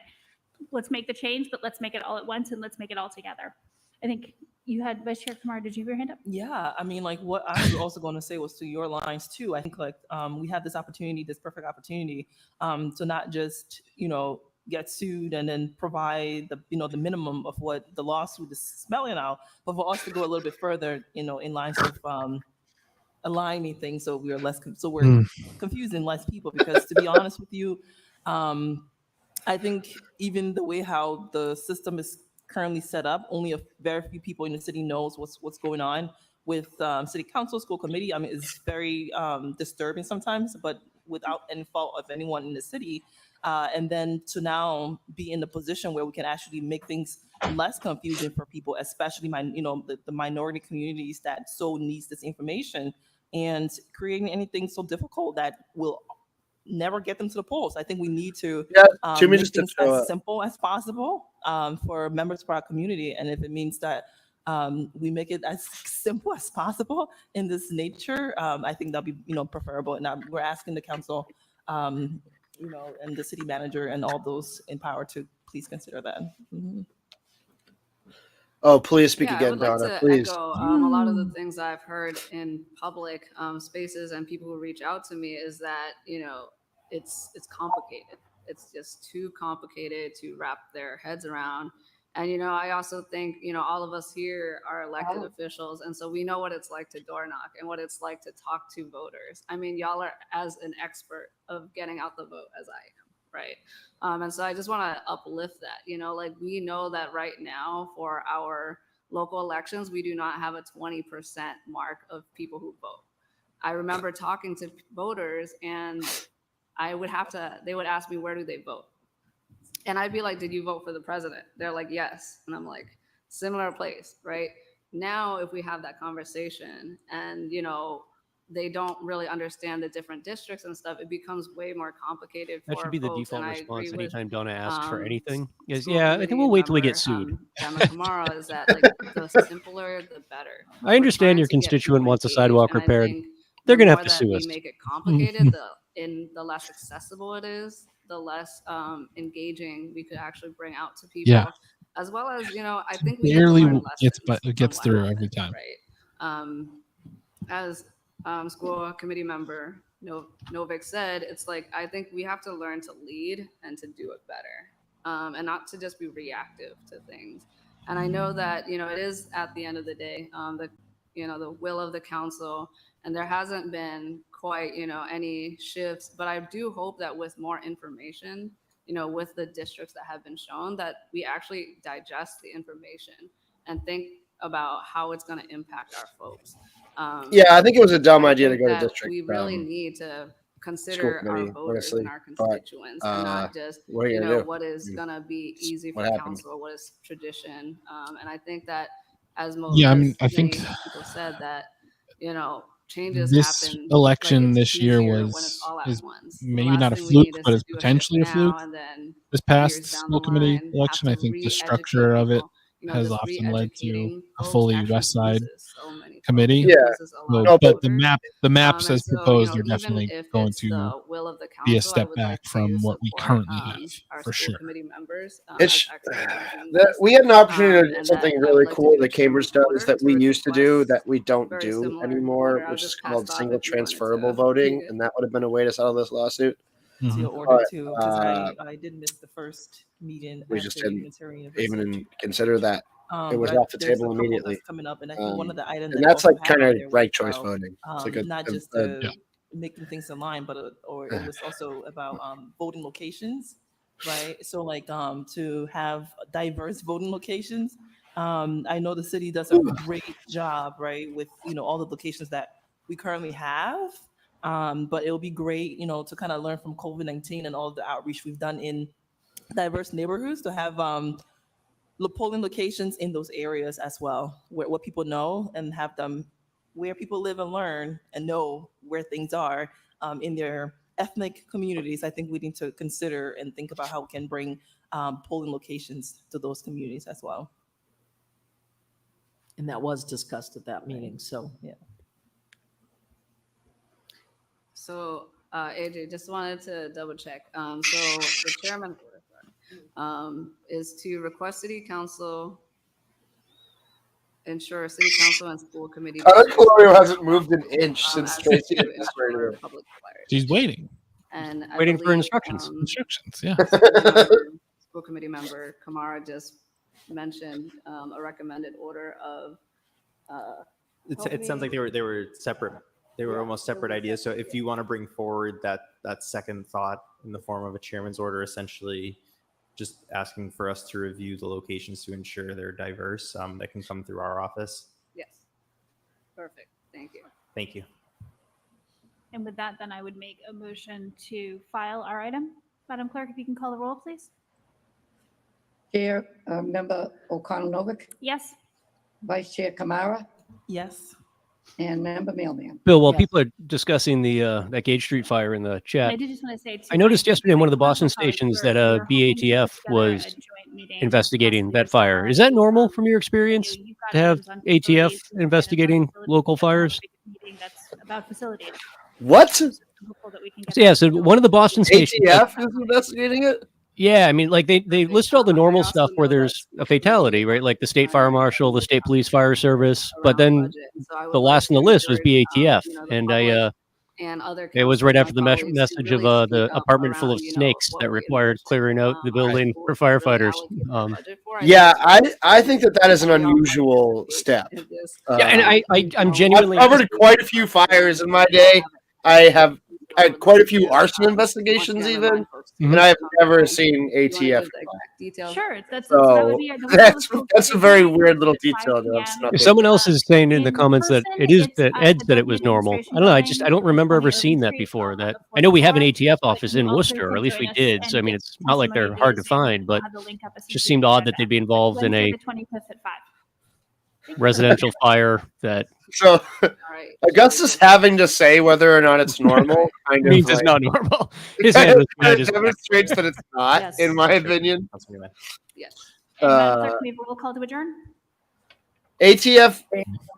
let's make the change, but let's make it all at once and let's make it all together. I think you had Vice Chair Kamara, did you have your hand up? Yeah, I mean, like what I was also going to say was to your lines too. I think like we have this opportunity, this perfect opportunity to not just, you know, get sued and then provide the, you know, the minimum of what the lawsuit is spelling out, but for us to go a little bit further, you know, in lines of aligning things so we're less, so we're confusing less people. Because to be honest with you, I think even the way how the system is currently set up, only a very few people in the city knows what's going on with city council, school committee. I mean, it's very disturbing sometimes, but without any fault of anyone in the city. And then to now be in the position where we can actually make things less confusing for people, especially the minority communities that so needs this information, and creating anything so difficult that will never get them to the polls. I think we need to make things as simple as possible for members of our community. And if it means that we make it as simple as possible in this nature, I think that'll be, you know, preferable. And we're asking the council, you know, and the city manager and all those in power to please consider that. Mm-hmm. Oh, please speak I again, would like Donna, to please. echo a lot of the things I've heard in public spaces and people who reach out to me is that, you know, it's complicated. It's just too complicated to wrap their heads around. And, you know, I also think, you know, all of us here are elected officials. And so we know what it's like to door knock and what it's like to talk to voters. I mean, y'all are as an expert of getting out the vote as I am, right? And so I just want to uplift that, you know, like we know that right now for our local elections, we do not have a 20% mark of people who vote. I remember talking to voters and they would ask me, where do they vote? And I'd be like, did you vote for the president? They're like, yes. And I'm like, similar place, right? Now, if we have that conversation and, you know, they don't really understand the different districts and stuff, it becomes way more complicated for That should be the folks. default And I response agree with anytime Donna asks for anything. Is school yeah, I think we'll wait till we get committee sued. member, Kamara, is that like the simpler, the better. I understand trying your to get constituent people wants a engaged, sidewalk and I repaired. think They're the gonna have more to that sue we us. make it complicated, the less accessible it is, the less engaging we could actually bring out to people. Yeah. As well as, you know, I think we need to Barely learn gets, lessons. but it gets through every time. Right. As school committee member Novik said, it's like, I think we have to learn to lead and to do it better, and not to just be reactive to things. And I know that, you know, it is at the end of the day, the will of the council, and there hasn't been quite, you know, any shifts, but I do hope that with more information, you know, with the districts that have been shown, that we actually digest the information and think about how it's going to impact our folks. Yeah, I think it was a dumb I idea to think go to that district. we really need to consider our committee, voters honestly, and our but, constituents, and not just, what are you you gonna know, do? what is going to be easy for what happened. council, what is tradition. And I think that as Yeah, I mean, as I think many people said that, you know, changes this happen. election like, this year when it's all at is once. The maybe last not a thing we fluke, need is but to it's do a shift potentially a fluke. now and then This past years down school the committee line election, have I to think the re-educate structure of it people. You know, has just often led to re-educating a folks fully actually West Side loses so many committee. folks. It loses a lot of But the voters. maps And as so, you proposed know, are even definitely if going it's to the will of the be a council, I step would back like from to what we support currently have, our for school sure. committee members It's as expert in we had an opportunity to do and something that I would really like to cool do that term Cambridge does order that we to used to do request that we don't very do similar anymore, order. I'll which is just called pass off single if you wanted transferable to voting, read it. and that would have been a way to settle this lawsuit. To your order But, too, because I did miss the first meeting we at just the didn't Unitarian even University. consider that. It was off the There's a table couple immediately. that's coming up, and I think one of the items And that you that's also like have kind on of there was ranked choice about voting. It's like not just making things in line, but or it was also about voting locations, right? So like to have diverse voting locations. I know the city does a great job, right, with, you know, all the locations that we currently have. But it'll be great, to kind of learn from COVID-19 and all the outreach we've done in diverse neighborhoods to have polling locations in those areas as well, where what people know, and have them where people live and learn and know where things are in their ethnic communities. I think we need to consider and think about how we can bring polling locations to those communities as well. And that was discussed at that meeting, so. Yeah. So, AJ, just wanted to double check. So the chairman is to request city council ensure city council and school committee. Chloe hasn't moved an inch since Tracy had started. She's waiting. And I Waiting for believe, Instructions, yeah. School committee member Kamara just mentioned a recommended order of. It sounds like they were separate. They were almost separate ideas. So if you want to bring forward that second thought in the form of a chairman's order, essentially just asking for us to review the locations to ensure they're diverse, that can come through our office. Yes. Perfect. Thank you. Thank you. And with that, then I would make a motion to file our item. Madam Clerk, if you can call the roll, please. Chair, Member O'Connell Novick, Yes. Vice Chair Kamara, Yes. and Member Mailman. Bill, while Yes. people are discussing the that Gage Street fire in the chat, I did just want to say, I noticed yesterday in one of the Boston stations that BATF was investigating that fire. Is that normal from your experience to have ATF investigating local fires? That's about facilities. What? Yeah, so one of the Boston stations. ATF is investigating it? Yeah, I mean, like they listed all the normal stuff where there's a fatality, right? Like the state fire marshal, the state police fire service, but then the last on the list was BATF, and And other it was right after the councilors and message of colleagues to the speak up apartment full around, of snakes that required clearing out the building for firefighters. Yeah, I think that is an unusual step. Yeah, and I'm genuinely I've covered quite a few fires in my day. I had quite a few arson investigations even, and I have never seen ATF. Sure, that So would be that's a very weird little detail. That I'm just not Someone else is saying in the comments that it is that Ed said it was normal. I don't know. I don't remember ever seeing that before. That I know we have an ATF office in Worcester, or at least we did. So I mean, it's not like they're hard to find, but it just seemed odd that they'd be involved in a Wednesday the 25th at 5. residential fire that So Augustus having to say whether or not it's normal kind means of it's like, not normal. His hand was behind his back. demonstrates that it's not, Yes. in my opinion. Yes. And Madam Clerk, can we have a roll call to adjourn? ATF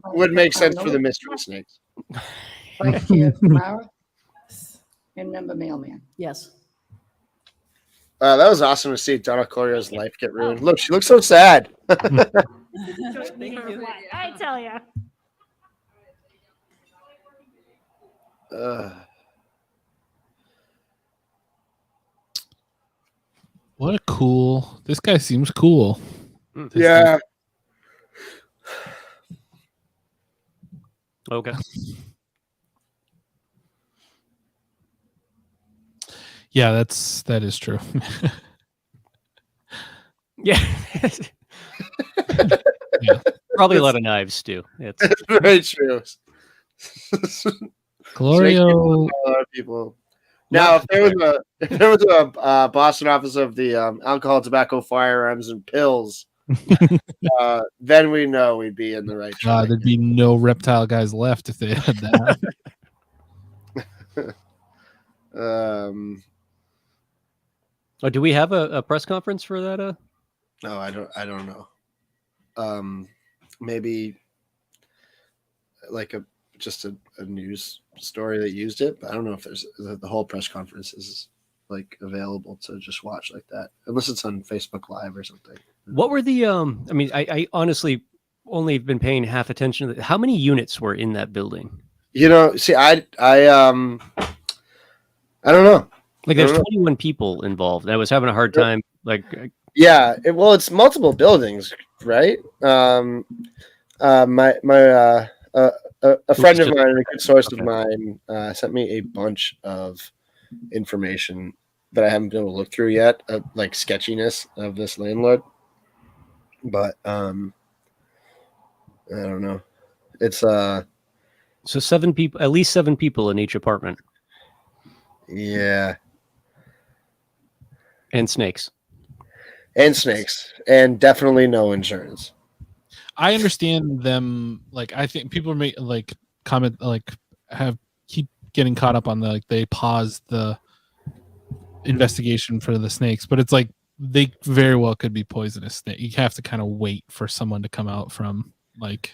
would make sense for the mystery snakes. Vice Chair Kamara, and Member Mailman. Yes. That was awesome to see Donna Corio's life get ruined. Look, she looks so sad. I tell you. What a cool. This guy seems cool. Yeah. Okay. Yeah, that is true. Yeah. Yeah. Probably a lot of knives too. It's very true. Glorio. A lot of people. Now, if there was a Boston office of the alcohol, tobacco, firearms, and pills, then we know we'd be in the right track. There'd be no reptile guys left if they had that. Oh, do we have a press conference for that? No, I don't know. Maybe like just a news story that used it, but I don't know if there's the whole press conference is like available to just watch like that, unless it's on Facebook Live or something. What were the I mean, I honestly only been paying half attention to how many units were in that building. You know, see, I don't know. Like there's 21 people involved. And I was having a hard time. Like, yeah, it's multiple buildings, right? A friend of mine, a good source of mine, sent me a bunch of information that I haven't been able to look through yet, like sketchiness of this landlord. But I don't know. It's So 7 people, at least 7 people in each apartment, Yeah. and snakes. And snakes. And definitely no insurance. I understand them. Like, I think people make like comment, like keep getting caught up on the, like, they pause the investigation for the snakes, but it's like they very well could be poisonous snake. You have to kind of wait for someone to come out from like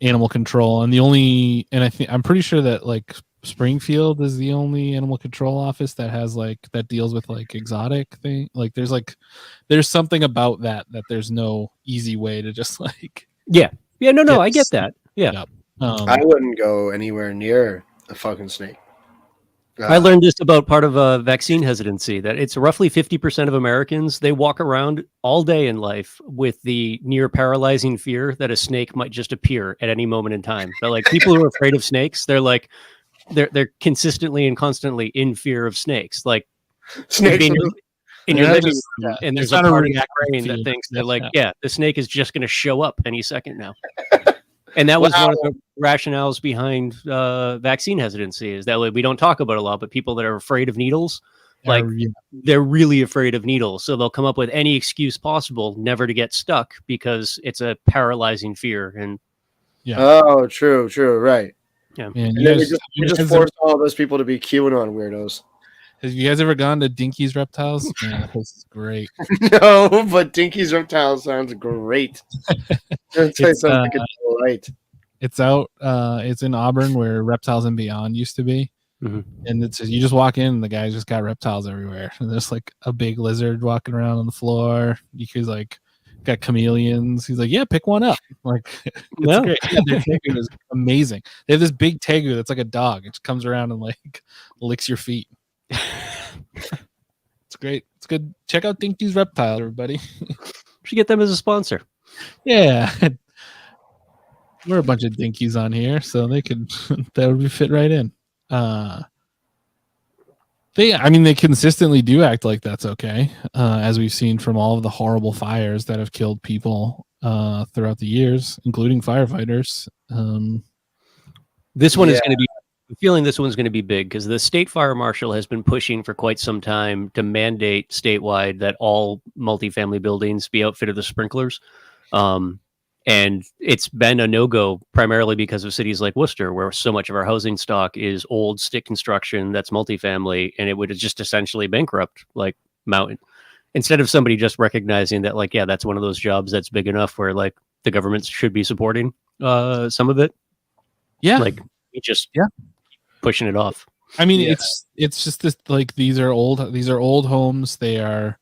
animal control, and I'm pretty sure that like Springfield is the only animal control office that has like that deals with like exotic thing. Like there's something about that there's no easy way to just like no, I get that. Yeah. I wouldn't go anywhere near a fucking snake. I learned this about part of vaccine hesitancy, that it's roughly 50% of Americans, they walk around all day in life with the near paralyzing fear that a snake might just appear at any moment in time. But like people who are afraid of snakes, they're consistently and constantly in fear of snakes. Like snakes in your Yeah, living just- room, yeah, and it's there's a not a part of your reactive brain that fear. thinks that That's- like, the snake is just going to show up any second now. And that was one of the rationales behind vaccine hesitancy, is that we don't talk about a lot, but people that are afraid of needles, like they're really afraid of needles. So they'll come up with any excuse possible never to get stuck because it's a paralyzing fear. And Oh, true, right. Yeah. And then we just forced all those people to be QAnon weirdos. Have you guys ever gone to Dinky's Reptiles? Man, that place is great. No, but Dinky's Reptile sounds great. It's out. It's in Auburn, where Reptiles and Beyond used to be. And it's you just walk in, and the guy's just got reptiles everywhere. And there's like a big lizard walking around on the floor. He's like got chameleons. He's like, yeah, pick one up. Like, it's great. Yeah, their tegu is amazing. They have this big tegu that's like a dog. It just comes around and like licks your feet. It's great. It's good. Check out Dinky's Reptile, everybody. Should get them as a sponsor. Yeah. We're a bunch of dinkies on here, so they could that would be fit right in. They consistently do act like that's okay, as we've seen from all of the horrible fires that have killed people throughout the years, including firefighters. This one is going to be, I'm feeling this one's going to be big, because the state fire marshal has been pushing for quite some time to mandate statewide that all multifamily buildings be outfitted with sprinklers. And it's been a no-go primarily because of cities like Worcester, where so much of our housing stock is old stick construction that's multifamily, and it would just essentially bankrupt like Mountain. Instead of somebody just recognizing that, like, yeah, that's one of those jobs that's big enough where like the government should be supporting some of it. Yeah, like just pushing it off. I mean, it's just this, like, these are old homes. They are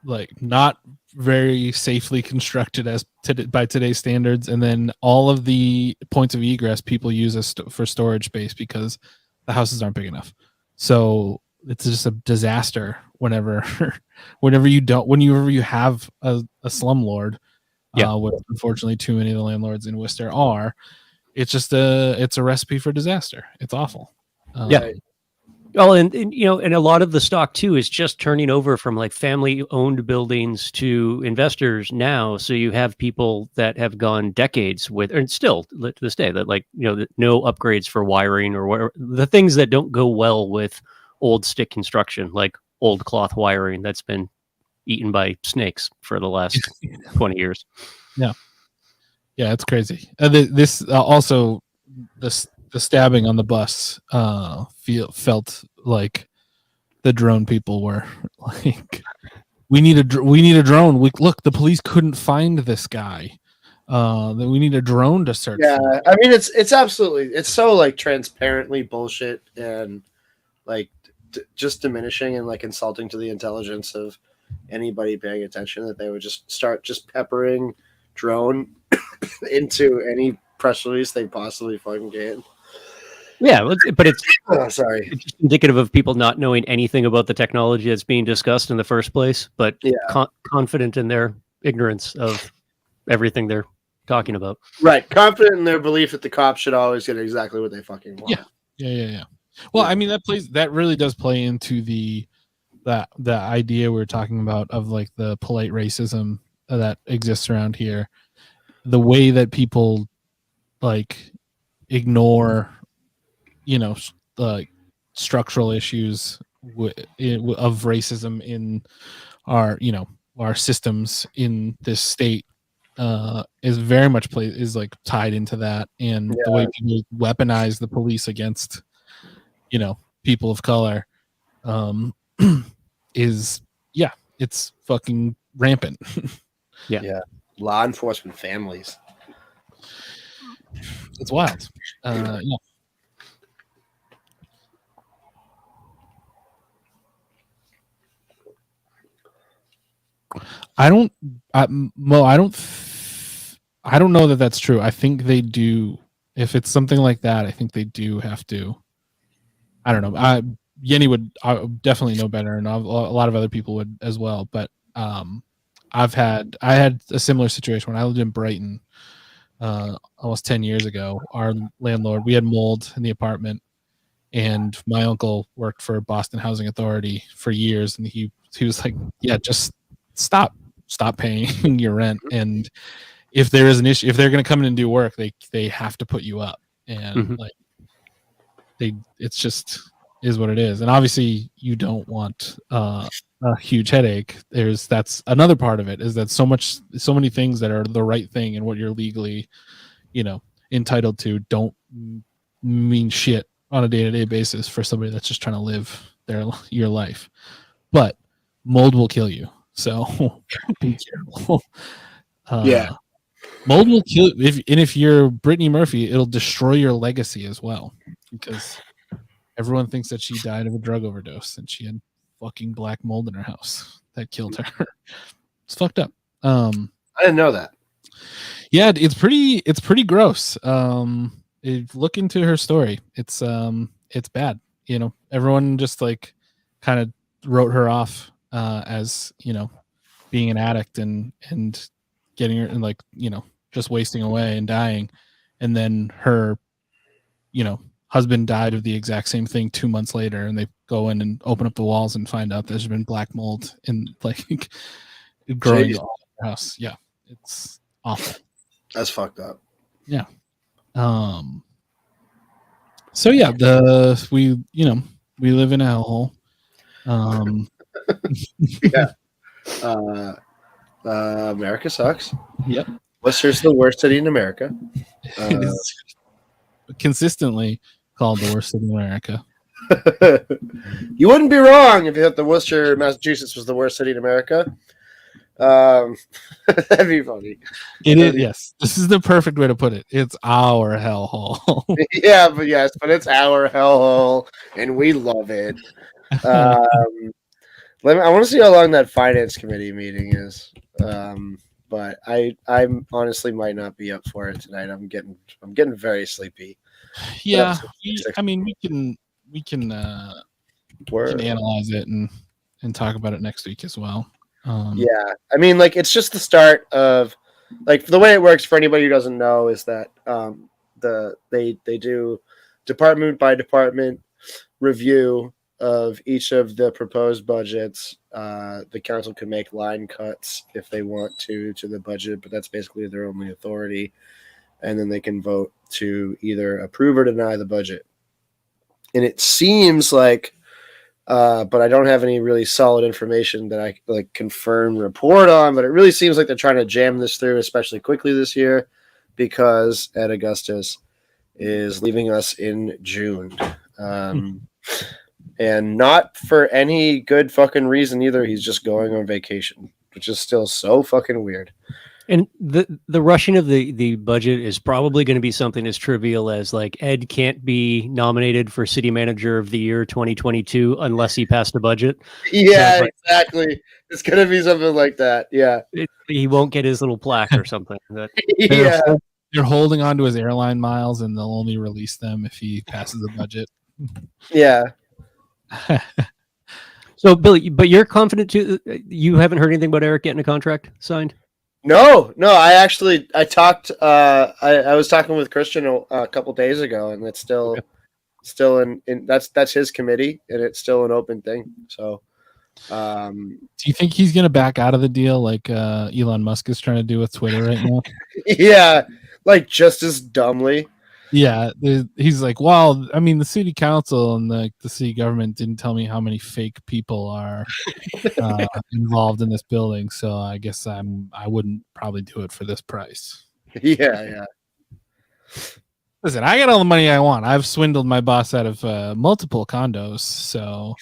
like not very safely constructed by today's standards, and then all of the points of egress people use for storage space because the houses aren't big enough. So it's just a disaster whenever you have a slumlord, which unfortunately too many of the landlords in Worcester are. It's a recipe for disaster. It's awful. Well, and a lot of the stock too is just turning over from like family-owned buildings to investors now. So you have people that have gone decades with, and still to this day, that like no upgrades for wiring or whatever, the things that don't go well with old stick construction, like old cloth wiring that's been eaten by snakes for the last 20 years. Yeah, it's crazy. This also the stabbing on the bus felt like the drone people were like, we need a drone. Look, the police couldn't find this guy. Then we need a drone to search. Yeah, for. I mean, it's absolutely, it's so like transparently bullshit and like just diminishing and like insulting to the intelligence of anybody paying attention that they would just start just peppering drone into any press release they possibly fucking can. Yeah, but it's sorry. It's just indicative of people not knowing anything about the technology that's being discussed in the first place, but confident in their ignorance of everything they're talking about. Right, confident in their belief that the cops should always get exactly what they fucking want. Yeah. Well, I mean, that really does play into the idea we were talking about of like the polite racism that exists around here. The way that people like ignore, structural issues of racism in our systems in this state is very much like tied into that, and the way people weaponize the police against people of color is it's fucking rampant. Yeah. Law enforcement families. It's wild. Yeah. I don't know that that's true. I think they do. If it's something like that, I think they do have to. I don't know. Yenny would definitely know better, and a lot of other people would as well. But I had a similar situation when I lived in Brighton almost 10 years ago. Our landlord, we had mold in the apartment, and my uncle worked for Boston Housing Authority for years, and he was like, "Yeah, just stop paying your rent, and if there is an issue, if they're going to come in and do work, they have to put you up." And it's just is what it is. And obviously you don't want a huge headache. That's another part of it, is that so many things that are the right thing and what you're legally entitled to don't mean shit on a day-to-day basis for somebody that's just trying to live your life. But mold will kill you, so be careful. Mold will kill if you're Brittany Murphy, it'll destroy your legacy as well, because everyone thinks that she died of a drug overdose and she had fucking black mold in her house that killed her. It's fucked up. I didn't know that. Yeah, it's pretty gross. Look into her story. It's bad. Everyone just like kind of wrote her off as being an addict and getting her and just wasting away and dying, and then her husband died of the exact same thing 2 months later, and they go in and open up the walls and find out there's been black mold in growing all over the house. Yeah, it's awful. That's fucked up. Yeah. So yeah, we live in a hellhole. Yeah. America sucks. Yep. Worcester's the worst city in America. It is consistently called the worst city in America. You wouldn't be wrong if you thought the Worcester, Massachusetts was the worst city in America. That'd be funny. It is, yes. This is the perfect way to put it. It's our hellhole. but it's our hellhole, and we love it. I want to see how long that finance committee meeting is. But I honestly might not be up for it tonight. I'm getting very sleepy. Yeah, I mean, we can analyze it and talk about it next week as well. Yeah, I mean, it's just the start of the way it works for anybody who doesn't know is that they do department by department review of each of the proposed budgets. The council can make line cuts if they want to the budget, but that's basically their only authority. And then they can vote to either approve or deny the budget. And it seems like, but I don't have any really solid information that I confirm report on, but it really seems like they're trying to jam this through, especially quickly this year, because Ed Augustus is leaving us in June. And not for any good fucking reason either. He's just going on vacation, which is still so fucking weird. And the rushing of the budget is probably going to be something as trivial as Ed can't be nominated for City Manager of the Year 2022 unless he passed a budget. Yeah, exactly. It's going to be something like that. Yeah. He won't get his little plaque or something. Yeah. They're holding on to his airline miles, and they'll only release them if he passes the budget. Yeah. So, Billy, but you're confident too? You haven't heard anything about Eric getting a contract signed? No. I talked. I was talking with Christian a couple days ago, and it's still in. That's his committee, and it's still an open thing. So, do you think he's going to back out of the deal like Elon Musk is trying to do with Twitter right now? Yeah, like just as dumbly. Yeah, he's like, well, I mean, the city council and the city government didn't tell me how many fake people are involved in this building, so I guess I wouldn't probably do it for this price. Yeah. Listen, I got all the money I want. I've swindled my boss out of multiple condos, so.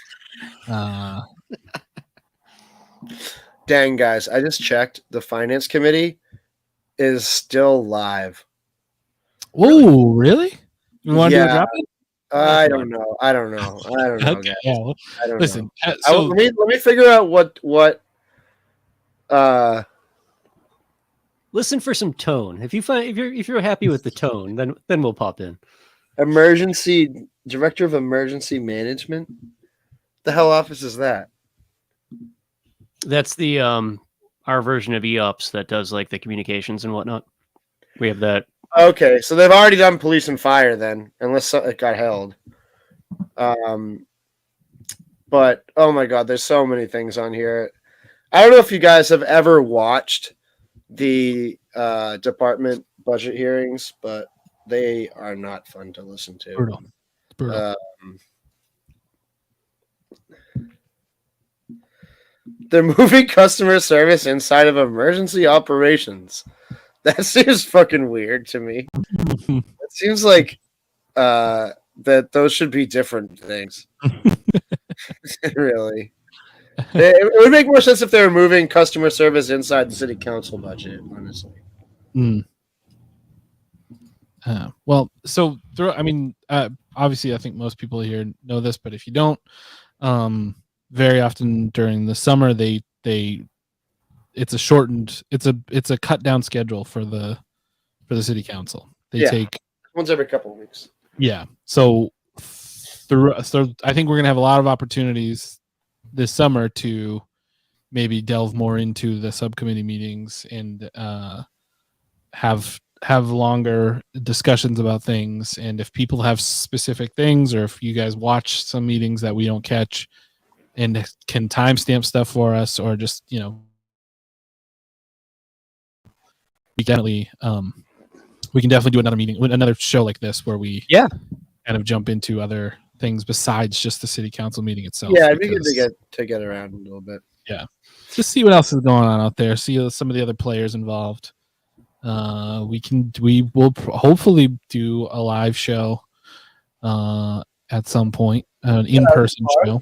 Dang, guys, I just checked. The finance committee is still live. Oh, really? You want to do a drop it? I don't know. Okay, guys. yeah. Well, I don't listen, know. so let me figure out what Listen for some tone. If you're happy with the tone, then we'll pop in. emergency director of emergency management. The hell office is that? That's the our version of EOPS that does like the communications and whatnot. We have that. Okay, so they've already done police and fire then, unless it got held. But oh my god, there's so many things on here. I don't know if you guys have ever watched the department budget hearings, but they are not fun to listen to. Brutal. They're moving customer service inside of emergency operations. That seems fucking weird to me. It seems like that those should be different things. Really. It would make more sense if they were moving customer service inside the city council budget, honestly. Well, so obviously, I think most people here know this, but if you don't, very often during the summer, it's a cut down schedule for the city council. They take once every couple of weeks. Yeah. So I think we're gonna have a lot of opportunities this summer to maybe delve more into the subcommittee meetings and have longer discussions about things. And if people have specific things, or if you guys watch some meetings that we don't catch and can timestamp stuff for us, or just, we definitely we can definitely do another show like this where we kind of jump into other things besides just the city council meeting itself. Yeah, it'd be good to get around a little bit. Yeah, just see what else is going on out there. See some of the other players involved. We will hopefully do a live show at some point, an in-person show.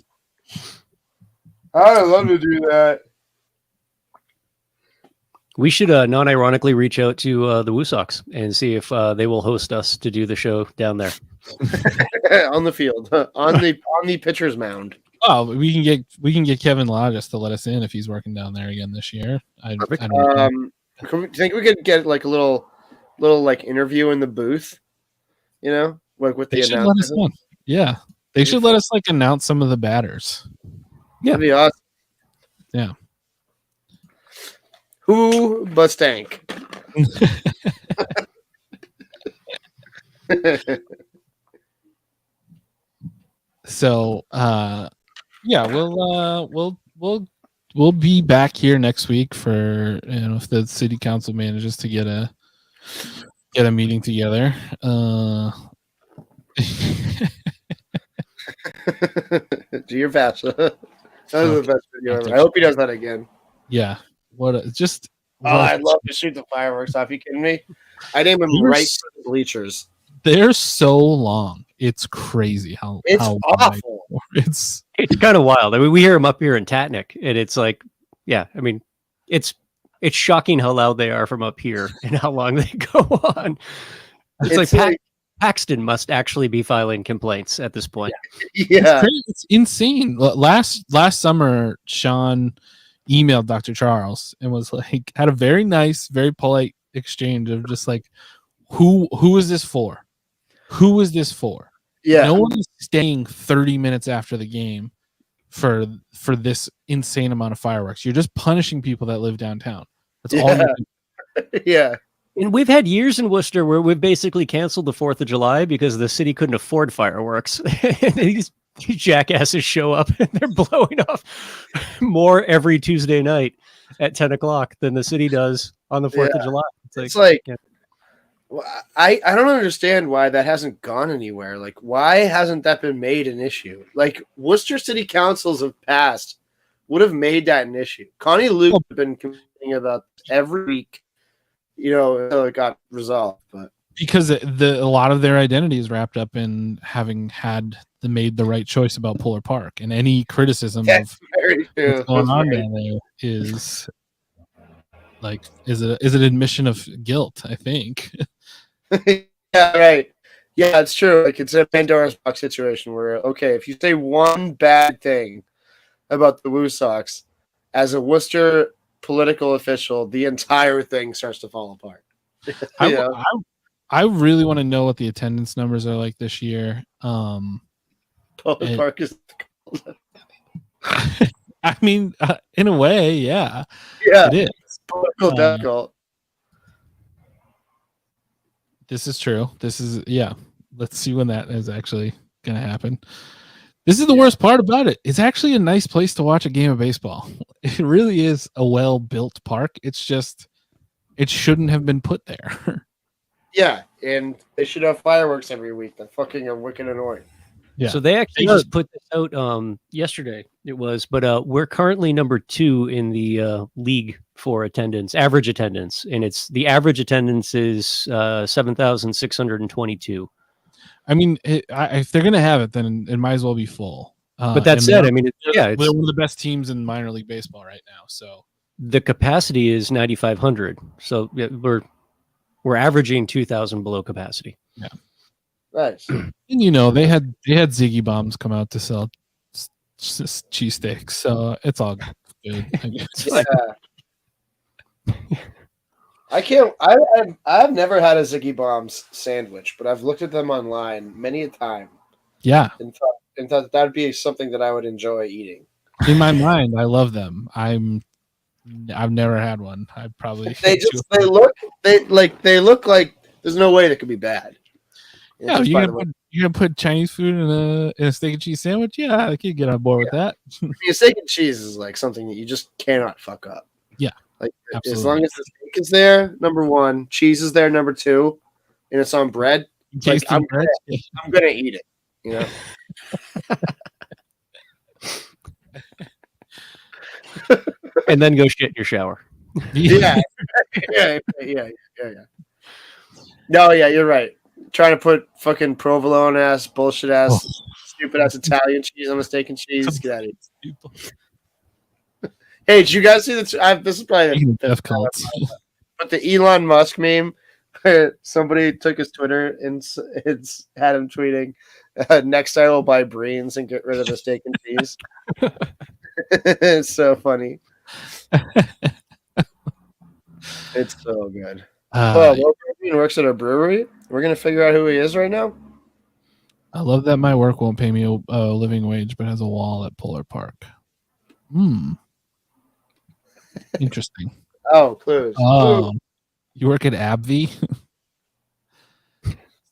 I would love to do that. We should non-ironically reach out to the Woo Sox and see if they will host us to do the show down there. On the field, on the pitcher's mound. Oh, we can get Kevin Lodges to let us in if he's working down there again this year. I don't know. Do you think we could get like a little like interview in the booth? Like with the announcers. Yeah, they should let us like announce some of the batters. Yeah, that'd be awesome. Yeah. Who but Stank? So we'll be back here next week for if the city council manages to get a meeting together. Do your best. That was the best video ever. I hope he does that again. Yeah. I'd love to shoot the fireworks off. You kidding me? I'd aim him right for the bleachers. They're so long. It's crazy how awful. It's kind of wild. I mean, we hear them up here in Tatnick, and it's like, it's shocking how loud they are from up here and how long they go on. It's like Paxton must actually be filing complaints at this point. Yeah, it's insane. Last summer, Sean emailed Dr. Charles and was like, had a very nice, very polite exchange of just like, who is this for? Who is this for? Yeah, no one is staying 30 minutes after the game for this insane amount of fireworks. You're just punishing people that live downtown. That's all. Yeah. And we've had years in Worcester where we've basically canceled the 4th of July because the city couldn't afford fireworks. And these jackasses show up and they're blowing off more every Tuesday night at 10 o'clock than the city does on the 4th of July. It's like Well, I don't understand why that hasn't gone anywhere. Like, why hasn't that been made an issue? Like, Worcester City Councils of past would have made that an issue. Connie Luke would have been complaining about this every week, until it got resolved. But because a lot of their identity is wrapped up in having made the right choice about Polar Park, and any criticism that's of very true. what's going That's on very down there is an admission of guilt, I think. Yeah, right. Yeah, it's true. Like, it's a Pandora's box situation where, okay, if you say one bad thing about the Woo Sox as a Worcester political official, the entire thing starts to fall apart. I really want to know what the attendance numbers are like this year. Polar and- Park is I mean, in a way, yeah. Yeah, it is. political difficult. This is true. Let's see when that is actually going to happen. This is the worst part about it. It's actually a nice place to watch a game of baseball. It really is a well-built park. It's just, it shouldn't have been put there. Yeah, and they should have fireworks every week. They're fucking wicked annoying. Yeah. So they actually just put this out yesterday. It was, but we're currently number 2 in the league for attendance, average attendance, and the average attendance is 7,622. I mean, if they're gonna have it, then it might as well be full. But that said, I mean, they're one of the best teams in minor league baseball right now. So the capacity is 9,500. So yeah, we're averaging 2,000 below capacity. Yeah. Nice. And they had Ziggy Bombs come out to sell cheesesteaks, so it's all good. I guess. Yeah. I can't. I've never had a Ziggy Bombs sandwich, but I've looked at them online many a time. Yeah. And thought that'd be something that I would enjoy eating. In my mind, I love them. I've never had one. I probably They look like there's no way that could be bad. Yeah, you're gonna put Chinese food in a steak and cheese sandwich? Yeah, I could get on board with that. Steak and cheese is like something that you just cannot fuck up. Yeah, like absolutely. As long as the steak is there, number 1, cheese is there, number 2, and it's on bread. Like, I'm gonna eat it. And then go shit in your shower. Yeah. No, yeah, you're right. Trying to put fucking provolone ass, bullshit ass, stupid ass Italian cheese on a steak and cheese. Get out of here. Hey, did you guys see this? This is probably death cult. But the Elon Musk meme, where somebody took his Twitter and it's had him tweeting, "Next I will buy brains and get rid of the steak and cheese." It's so funny. It's so good. He works at a brewery. We're gonna figure out who he is right now. I love that my work won't pay me a living wage, but has a wall at Polar Park. Interesting. Oh, clues. Oh, you work at AbbVie?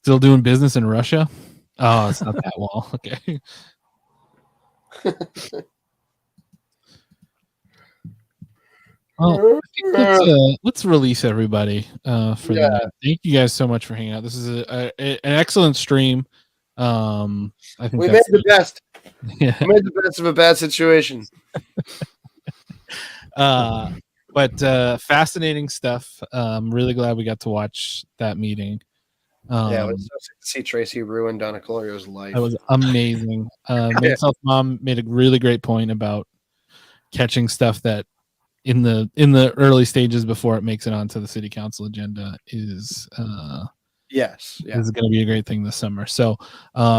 Still doing business in Russia? Oh, it's not that wall. Okay. Well, let's release everybody for that. Thank you guys so much for hanging out. This is an excellent stream. I think we made the best. Yeah. We made the best of a bad situation. But fascinating stuff. I'm really glad we got to watch that meeting. Yeah, it was so sick to see Tracy ruin Donna Colorio's life. That was amazing. Myself, Mom made a really great point about catching stuff that in the early stages before it makes it onto the city council agenda is yes, yeah. This is going to be a great thing this summer. So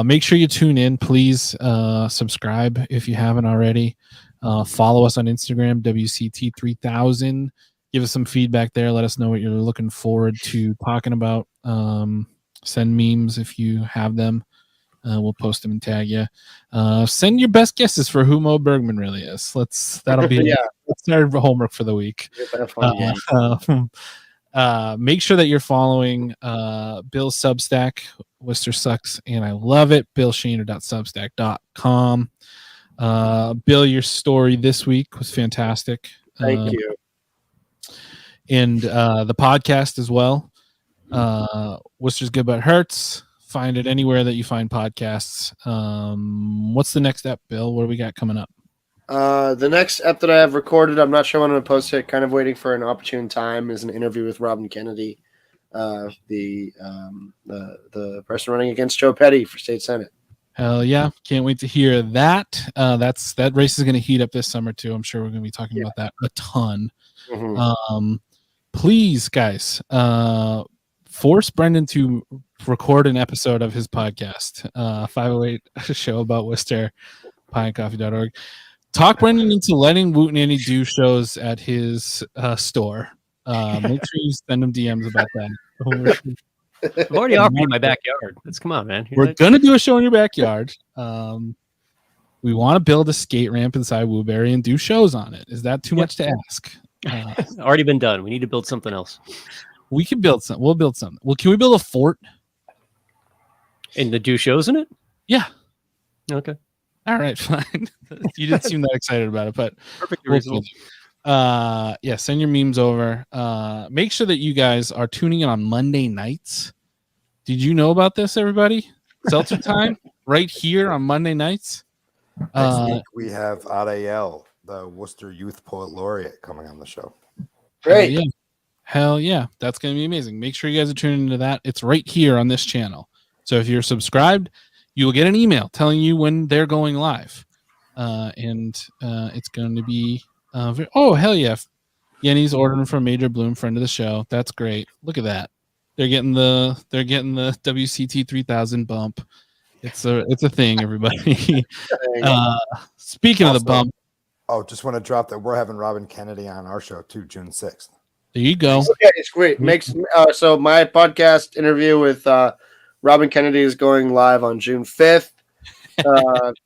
make sure you tune in. Please subscribe if you haven't already. Follow us on Instagram, WCT3000. Give us some feedback there. Let us know what you're looking forward to talking about. Send memes if you have them. We'll post them and tag you. Send your best guesses for who Mo Bergman really is. That'll be that's our homework for the week. Make sure that you're following Bill's Substack, Worcester Sucks, and I love it. BillShaner.substack.com. Bill, your story this week was fantastic. Thank you. And the podcast as well. Worcester's Good But Hurts. Find it anywhere that you find podcasts. What's the next ep, Bill? What do we got coming up? The next ep that I have recorded, I'm not sure when I'm going to post it, kind of waiting for an opportune time, is an interview with Robin Kennedy, the person running against Joe Petty for state senate. Hell yeah. Can't wait to hear that. That race is going to heat up this summer too. I'm sure we're going to be talking about that a ton. Please, guys, force Brendan to record an episode of his podcast, 508 show about Worcester, pieandcoffee.org. Talk Brendan into letting Woot and Annie do shows at his store. Make sure you send him DMs about that. I've already offered you my backyard. Let's come on, man. We're going to do a show in your backyard. We want to build a skate ramp inside Woodbury and do shows on it. Is that too much to ask? Already been done. We need to build something else. We can build something. We'll build something. Well, can we build a fort? And to do shows in it? Yeah. Okay. All right, fine. You didn't seem that excited about it, but perfectly we'll reasonable. Yeah, send your memes over. Make sure that you guys are tuning in on Monday nights. Did you know about this, everybody? Seltzer time right here on Monday nights. Next week we have Ariel, the Worcester Youth Poet Laureate, coming on the show. Great. Hell yeah. That's going to be amazing. Make sure you guys are tuning into that. It's right here on this channel. So if you're subscribed, you will get an email telling you when they're going live. It's going to be oh, hell yeah. Yenny's ordering from Major Bloom, friend of the show. That's great. Look at that. They're getting the WCT 3000 bump. It's a thing, everybody. Speaking of the bump. Oh, just want to drop that we're having Robin Kennedy on our show too, June 6th. There you go. Okay, it's great. So my podcast interview with Robin Kennedy is going live on June 5th.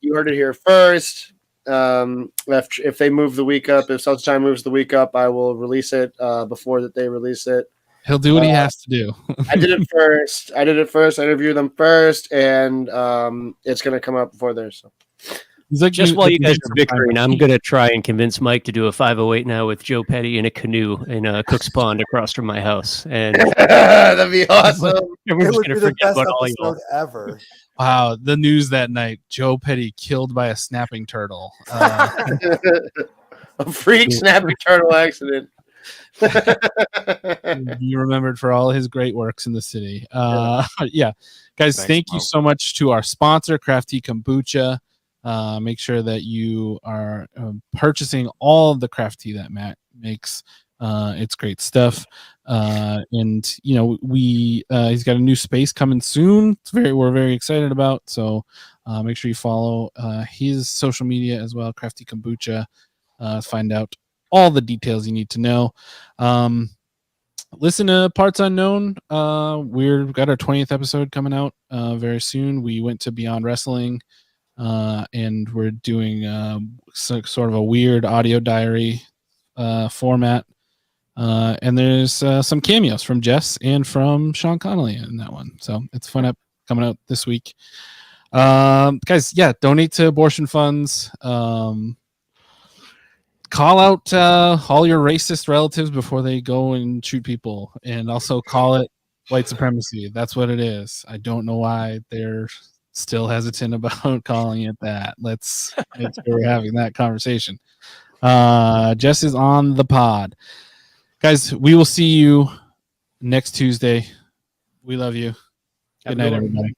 You heard it here first. If they move the week up, if South Time moves the week up, I will release it before that they release it. He'll do what he has to do. I did it first. I interviewed them first, and it's going to come out before theirs. So. He's like, just while you guys are bickering, I'm going to try and convince Mike to do a 508 now with Joe Petty in a canoe in Cook's Pond across from my house. And that'd be awesome. Everyone's going to forget about all y'all. Ever. Wow, the news that night: Joe Petty killed by a snapping turtle. A freak snapping turtle accident. You remembered for all his great works in the city. Yeah, guys, Thanks, thank you Mo. so much to our sponsor, Crafty Kombucha. Make sure that you are purchasing all of the craft tea that Matt makes. It's great stuff. And you know, he's got a new space coming soon. We're very excited about. So make sure you follow his social media as well, Crafty Kombucha. Find out all the details you need to know. Listen to Parts Unknown. We've got our 20th episode coming out very soon. We went to Beyond Wrestling. And we're doing sort of a weird audio diary format. And there's some cameos from Jess and from Sean Connolly in that one. So it's fun up coming out this week. Guys, yeah, donate to abortion funds. Call out all your racist relatives before they go and shoot people. And also call it white supremacy. That's what it is. I don't know why they're still hesitant about calling it that. Let's make sure we're having that conversation. Jess is on the pod. Guys, we will see you next Tuesday. We love you. Good night, everybody.